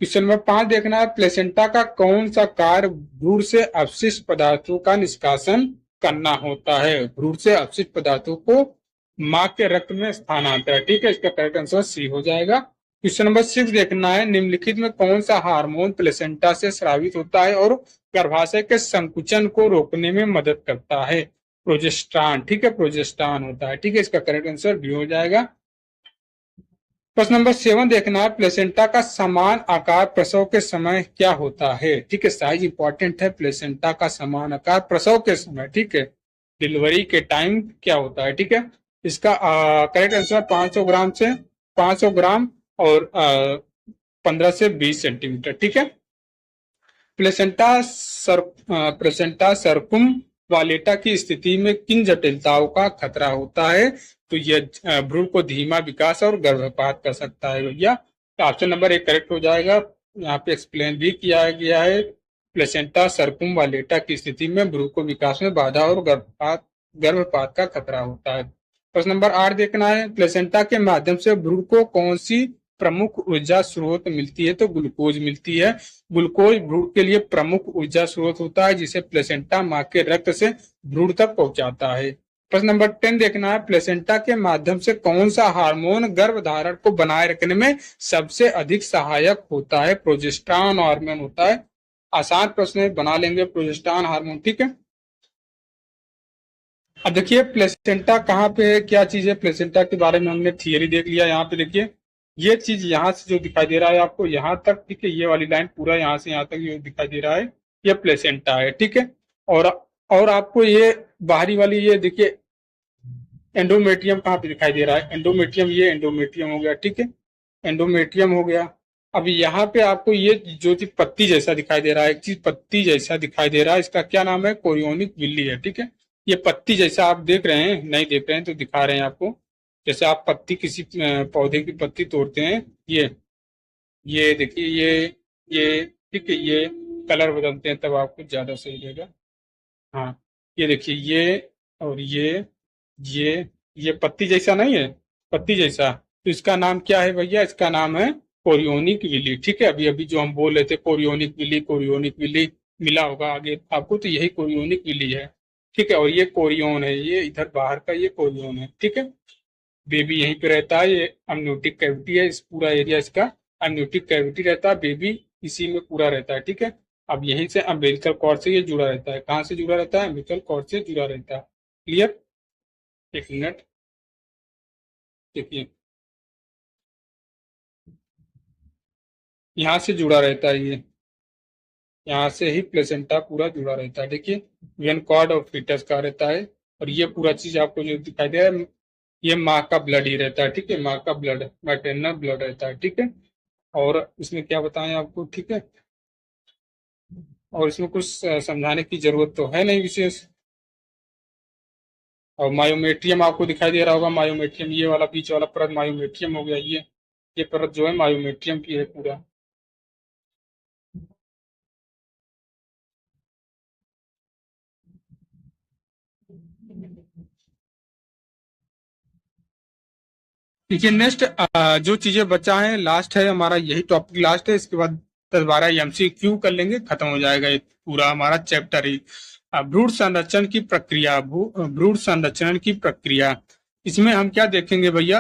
क्वेश्चन नंबर 5 देखना है, प्लेसेंटा का कौन सा कार्य भ्रूण से अपशिष्ट पदार्थों का निष्कासन करना होता है। भ्रूण से अपशिष्ट पदार्थों को मां के रक्त में स्थानांतरण। ठीक है, इसका करेक्ट आंसर सी हो जाएगा। क्वेश्चन नंबर 6 देखना है, निम्नलिखित में कौन सा हार्मोन प्लेसेंटा से स्रावित होता है और गर्भाशय के संकुचन को रोकने में मदद करता है। प्रोजेस्टेरॉन। ठीक है, प्रोजेस्टेरॉन होता है। ठीक है, इसका करेक्ट आंसर बी हो जाएगा। प्रश्न नंबर 7 देखना है, प्लेसेंटा का समान आकार प्रसव के समय क्या होता है। ठीक है, साइज इंपॉर्टेंट है। प्लेसेंटा का समान आकार प्रसव के समय, ठीक है, डिलीवरी के टाइम क्या होता है। ठीक है, इसका करेक्ट आंसर 500 ग्राम से 500 ग्राम और 15 से 20 सेंटीमीटर। ठीक है, प्लेसेंटा सरकुम वालेटा की स्थिति में किन जटिलताओं का खतरा होता है, तो यह भ्रूण को धीमा विकास और गर्भपात कर सकता है भैया। तो ऑप्शन नंबर 1 करेक्ट हो जाएगा। यहाँ पे एक्सप्लेन भी किया गया है, प्लेसेंटा सरकुम वालेटा की स्थिति में भ्रूण को विकास में बाधा और गर्भपात का खतरा होता है। प्रश्न नंबर 8 देखना है, प्लेसेंटा के माध्यम से भ्रूण को कौन सी प्रमुख ऊर्जा स्रोत मिलती है, तो ग्लूकोज मिलती है। ग्लूकोज भ्रूण के लिए प्रमुख ऊर्जा स्रोत होता है, जिसे प्लेसेंटा मां के रक्त से भ्रूण तक पहुंचाता है। प्रश्न नंबर 10 देखना है, प्लेसेंटा के माध्यम से कौन सा हार्मोन गर्भधारण को बनाए रखने में सबसे अधिक सहायक होता है। प्रोजेस्टेरॉन हार्मोन होता है। आसान प्रश्न है, बना लेंगे प्रोजेस्टेरॉन हार्मोन। ठीक है, अब देखिए प्लेसेंटा कहाँ पे है, क्या चीज है। प्लेसेंटा के बारे में हमने थियरी देख लिया। यहाँ पे देखिए ये चीज यहाँ से जो दिखाई दे रहा है आपको यहाँ तक, ठीक है, ये वाली लाइन पूरा यहाँ से यहाँ तक ये दिखाई दे रहा है, ये प्लेसेंटा है। ठीक है, और और आपको ये बाहरी वाली ये देखिए एंडोमेट्रियम कहाँ पे दिखाई दे रहा है। एंडोमेट्रियम, ये एंडोमेट्रियम हो गया। ठीक है, एंडोमेट्रियम हो गया। अब यहाँ पे आपको ये जो चीज पत्ती जैसा दिखाई दे रहा है, एक चीज पत्ती जैसा दिखाई दे रहा है, इसका क्या नाम है, कोरियोनिक विल्ली है। ठीक है, ये पत्ती जैसा आप देख रहे हैं, नहीं देख रहे हैं तो दिखा रहे हैं आपको। जैसे आप पत्ती किसी पौधे की पत्ती तोड़ते हैं, ये देखिए ये ठीक है, ये कलर बदलते हैं तब आपको ज्यादा सही लगेगा। हाँ, ये देखिए ये और ये पत्ती जैसा नहीं है, पत्ती जैसा तो इसका नाम क्या है भैया? इसका नाम है कोरियोनिक विली। ठीक है, अभी अभी जो हम बोल रहे थे कोरियोनिक विली मिला होगा आगे आपको, तो यही कोरियोनिक विली है। ठीक है, और ये कोरियोन है, ये इधर बाहर का ये कोरियोन है। ठीक है, बेबी यहीं पे रहता है, ये अमनियोटिक कैविटी है, इस पूरा एरिया इसका अमनियोटिक कैविटी रहता है, बेबी इसी में पूरा रहता है। ठीक है, अब यहीं से अम्बिलिकल कॉर्ड से ये जुड़ा रहता है। कहाँ से जुड़ा रहता है? अम्बिलिकल कॉर्ड से जुड़ा रहता है। क्लियर? एक मिनट देखिए, यहाँ से जुड़ा रहता है ये, यहाँ से ही प्लेसेंटा पूरा जुड़ा रहता है। देखिए, वेन कॉर्ड और फीटस का रहता है, और ये पूरा चीज आपको जो दिखाई दे रहा है, ये माँ का ब्लड ही रहता है। ठीक है, माँ का ब्लड, मैटरनल ब्लड रहता है। ठीक है, और इसमें क्या बताएं आपको? ठीक है, और इसमें कुछ समझाने की जरूरत तो है नहीं विशेष। और मायोमेट्रियम आपको दिखाई दे रहा होगा, मायोमेट्रियम ये वाला बीच वाला परत मायोमेट्रियम हो गया। ये परत जो है मायोमेट्रियम की है पूरा। देखिए नेक्स्ट जो चीजें बचा है, लास्ट है हमारा, यही टॉपिक लास्ट है। इसके बाद 10-12 एमसीक्यू कर लेंगे, खत्म हो जाएगा ये पूरा हमारा चैप्टर ही। भ्रूण संरक्षण की प्रक्रिया, भ्रूण संरक्षण की प्रक्रिया, इसमें हम क्या देखेंगे भैया?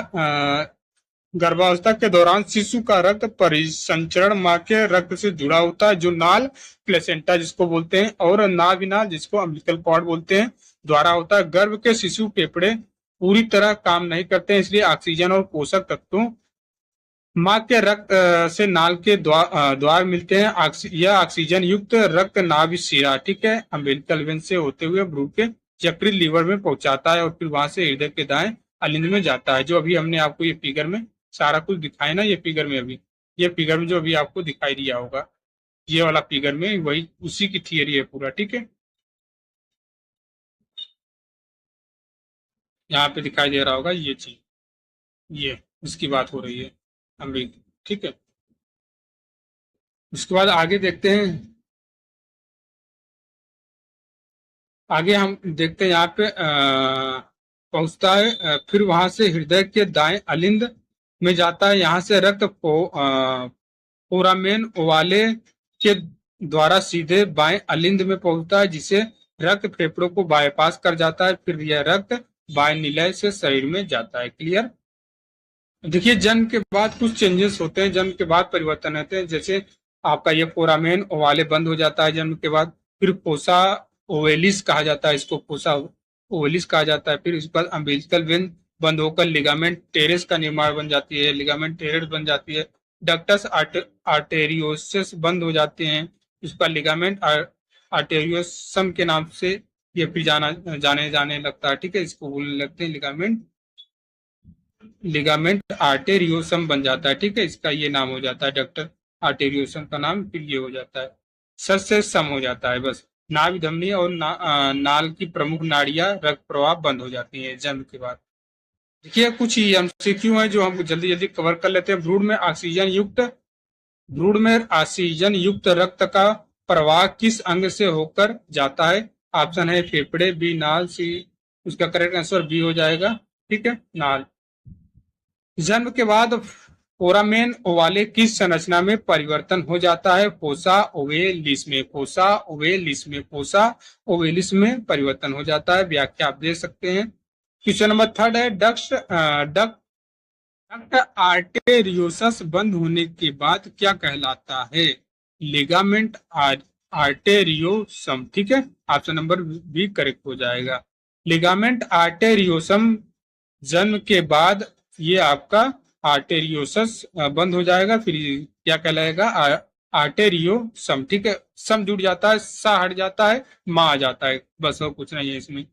गर्भावस्था के दौरान शिशु का रक्त परिसंचरण माँ के रक्त से जुड़ा होता है, जो नाल प्लेसेंटा जिसको बोलते हैं और नाभिनाल जिसको अम्बिलिकल कॉर्ड बोलते हैं द्वारा होता है। गर्भ के शिशु फेफड़े पूरी तरह काम नहीं करते हैं, इसलिए ऑक्सीजन और पोषक तत्वों माँ के रक्त से नाल के द्वार मिलते हैं। यह ऑक्सीजन युक्त रक्त नाभि शिरा, ठीक है, अम्बिलिकल वेन से होते हुए भ्रूण के यकृत लीवर में पहुंचाता है, और फिर वहां से हृदय के दाएं अलिंद में जाता है। जो अभी हमने आपको ये फिगर में सारा कुछ दिखाया ना, ये फिगर में अभी, ये फिगर में जो अभी आपको दिखाई दिया होगा, ये वाला फिगर में वही उसी की थियरी है पूरा। ठीक है, यहाँ पे दिखाई दे रहा होगा ये चीज, ये इसकी बात हो रही है अम्बिक। ठीक है, उसके बाद आगे देखते हैं, आगे हम देखते हैं यहाँ पे पहुंचता है, फिर वहां से हृदय के दाएं अलिंद में जाता है। यहाँ से रक्त फोरामेन ओवाले के द्वारा सीधे बाएं अलिंद में पहुंचता है, जिसे रक्त फेफड़ों को बाईपास कर जाता है। फिर यह रक्त बाएं निलय से शरीर में जाता है। क्लियर? देखिए, जन्म के बाद कुछ चेंजेस होते हैं, जन्म के बाद परिवर्तन होते हैं। जैसे आपका ये फोरामेन ओवाले बंद हो जाता है जन्म के बाद, फिर फोसा ओवेलिस कहा जाता है, इसको फोसा ओवेलिस कहा जाता है। फिर इसके बाद अम्बिलिकल वेन बंद होकर लिगामेंट टेरेस का निर्माण बन जाती है, लिगामेंट टेरेस बन जाती है। डक्टस आर्टेरियोसिस बंद हो जाते हैं, इसका लिगामेंट आर्टेरियोसम के नाम से ये फिर जाने जाने लगता है। ठीक है, इसको बोलने लगते हैं लिगामेंट, लिगामेंट आर्टेरियोसम बन जाता है। ठीक है, इसका ये नाम हो जाता है, डॉक्टर आर्टेरियोसम का नाम फिर ये हो जाता है, सच से सम हो जाता है बस। नाभि धमनी और नाल की प्रमुख नाड़ियां रक्त प्रवाह बंद हो जाती है जन्म के बाद। देखिए, कुछ एमसीक्यू है जो हम जल्दी जल्दी कवर कर लेते हैं। भ्रूण में ऑक्सीजन युक्त रक्त का प्रवाह किस अंग से होकर जाता है? ऑप्शन है फेफड़े, बी नाल, सी, उसका करेक्ट आंसर बी हो जाएगा। ठीक है, नाल। जन्म के बाद फोरामेन ओवाले किस संरचना में परिवर्तन हो जाता है? फोसा ओवेलिस में, फोसा ओवेलिस में, फोसा ओवेलिस में परिवर्तन हो जाता है। व्याख्या आप दे सकते हैं। क्वेश्चन नंबर 3 है, डक्ट आर्टेरियोसस बंद होने के बाद क्या कहलाता है? लिगामेंट आर्टेरियोसम। ठीक है, ऑप्शन नंबर बी करेक्ट हो जाएगा। लिगामेंट आर्टेरियोसम जन्म के बाद ये आपका आर्टेरियोसस बंद हो जाएगा, फिर क्या कहलाएगा? आर्टेरियोसम। ठीक है, सम जुड़ जाता है, सा हट जाता है, मा आ जाता है, बस और कुछ नहीं है इसमें,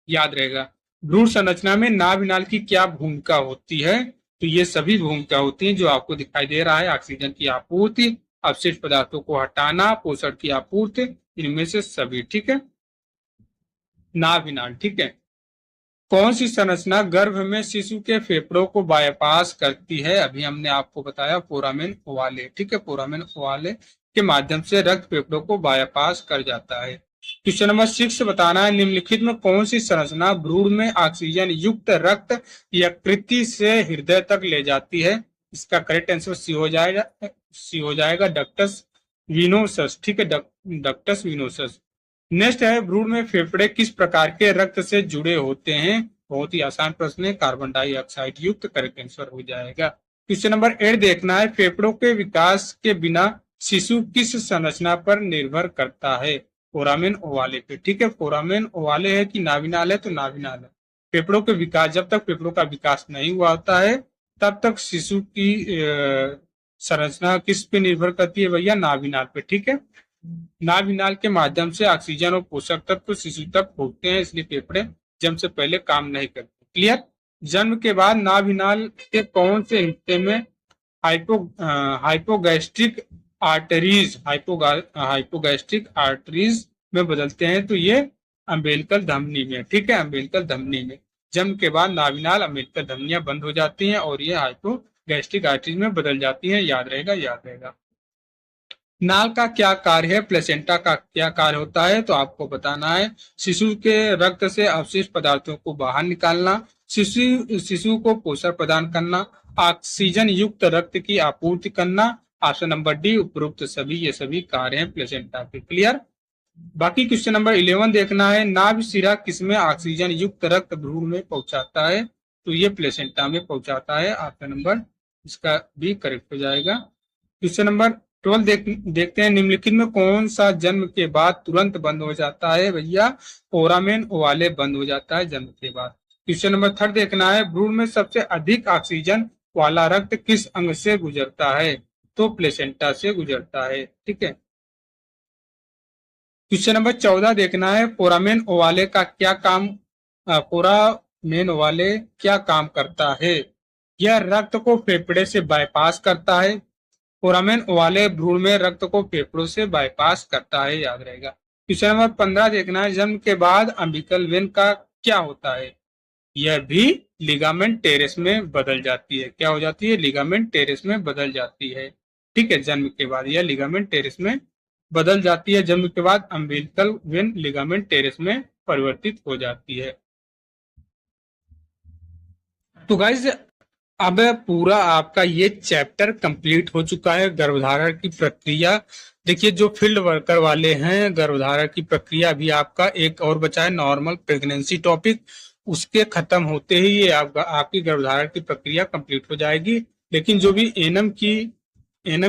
याद रहेगा। भ्रूण संरचना में नाभिनाल की क्या भूमिका होती है? तो ये सभी भूमिका होती है जो आपको दिखाई दे रहा है, ऑक्सीजन की आपूर्ति, अपशिष्ट पदार्थों को हटाना, पोषण की आपूर्ति, इनमें से सभी। ठीक है, नाभिनाल। ठीक है, कौन सी संरचना गर्भ में शिशु के फेफड़ों को बाईपास करती है? अभी हमने आपको बताया फोरामेन ओवाले। ठीक है, फोरामेन ओवाले के माध्यम से रक्त फेफड़ों को बाईपास कर जाता है। क्वेश्चन नंबर 6 बताना है निम्नलिखित में कौन सी संरचना भ्रूण में ऑक्सीजन युक्त रक्त यकृति से हृदय तक ले जाती है। इसका करेक्ट आंसर सी हो जाएगा, डक्टस विनोसस। ठीक है, डक्टस विनोसस। नेक्स्ट है भ्रूण में फेफड़े किस प्रकार के रक्त से जुड़े होते हैं। बहुत ही आसान प्रश्न है, कार्बन डाइऑक्साइड युक्त। करेक्ट आंसर हो जाएगा। क्वेश्चन नंबर 8 देखना है फेफड़ों के विकास के बिना शिशु किस संरचना पर निर्भर करता है। फोरामेन ओवाले पे। ठीक है, फोरामेन ओवाले है कि नाभिनाल है, तो नाभिनाल है। फेफड़ों के विकास, जब तक फेफड़ों का विकास नहीं हुआ होता है तब तक शिशु की संरचना किस पे निर्भर करती है भैया, नाभिनाल पे। ठीक है, नाभिनाल के माध्यम से ऑक्सीजन और पोषक तत्व शिशु तक पहुंचते हैं, इसलिए फेफड़े जन्म से पहले काम नहीं करते। क्लियर। जन्म के बाद नाभिनाल के कौन से हिस्से में हाइपोगैस्ट्रिक आर्टरीज में बदलते हैं, तो ये अम्बिलिकल धमनी में। ठीक है, अम्बिलिकल धमनी में जन्म के बाद नाभिनाल अम्बिलिकल धमनियां बंद हो जाती हैं और ये हाइपोगैस्ट्रिक आर्टरीज में बदल जाती हैं। याद रहेगा। नाल का क्या कार्य है, प्लेसेंटा का क्या कार्य होता है, तो आपको बताना है शिशु के रक्त से अवशिष्ट पदार्थों को बाहर निकालना, शिशु को पोषण प्रदान करना, ऑक्सीजन युक्त रक्त की आपूर्ति करना। ऑप्शन नंबर डी उपरोक्त सभी ये सभी कार्य हैं प्लेसेंटा के। क्लियर। बाकी क्वेश्चन नंबर 11 देखना है नाभि शिरा किसमें ऑक्सीजन युक्त रक्त भ्रूण में पहुंचाता है, तो ये प्लेसेंटा में पहुंचाता है। ऑप्शन नंबर इसका भी करेक्ट हो जाएगा। क्वेश्चन नंबर 12 देखते हैं निम्नलिखित में कौन सा जन्म के बाद तुरंत बंद हो जाता है भैया, फोरामेन ओवाले बंद हो जाता है जन्म के बाद। क्वेश्चन नंबर 3 देखना है भ्रूण में सबसे अधिक ऑक्सीजन वाला रक्त किस अंग से गुजरता है, तो प्लेसेंटा से गुजरता है। ठीक है। क्वेश्चन नंबर 14 देखना है फोरामेन ओवाले क्या काम करता है। यह रक्त को फेफड़े से बाईपास करता है। फोरामेन ओवाले भ्रूण में रक्त को फेफड़ों से बाईपास करता है। याद रहेगा। क्वेश्चन नंबर 15 देखना है जन्म के बाद अम्बिकल वेन का क्या होता है, यह भी लिगामेंट टेरेस में बदल जाती है। क्या हो जाती है, लिगामेंट टेरेस में बदल जाती है। ठीक है, जन्म के बाद यह लिगामेंट टेरेस में बदल जाती है। जन्म के बाद अम्बिलिकल वेन लिगामेंट टेरेस में परिवर्तित हो जाती है। तो गाइस अब पूरा आपका ये चैप्टर कंप्लीट हो चुका है, गर्भधारण की प्रक्रिया। देखिए जो फील्ड वर्कर वाले हैं, गर्भधारण की प्रक्रिया भी आपका एक और बचा है, नॉर्मल प्रेगनेंसी टॉपिक। उसके खत्म होते ही ये आपकी गर्भधारण की प्रक्रिया कंप्लीट हो जाएगी। लेकिन जो भी एनएम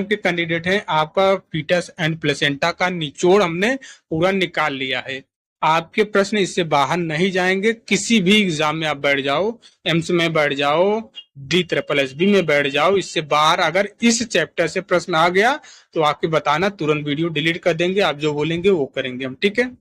के कैंडिडेट हैं, आपका फीटस एंड प्लेसेंटा का निचोड़ हमने पूरा निकाल लिया है। आपके प्रश्न इससे बाहर नहीं जाएंगे। किसी भी एग्जाम में आप बैठ जाओ, एम्स में बैठ जाओ, DSSB में बैठ जाओ, इससे बाहर अगर इस चैप्टर से प्रश्न आ गया तो आपके बताना, तुरंत वीडियो डिलीट कर देंगे। आप जो बोलेंगे वो करेंगे हम। ठीक है।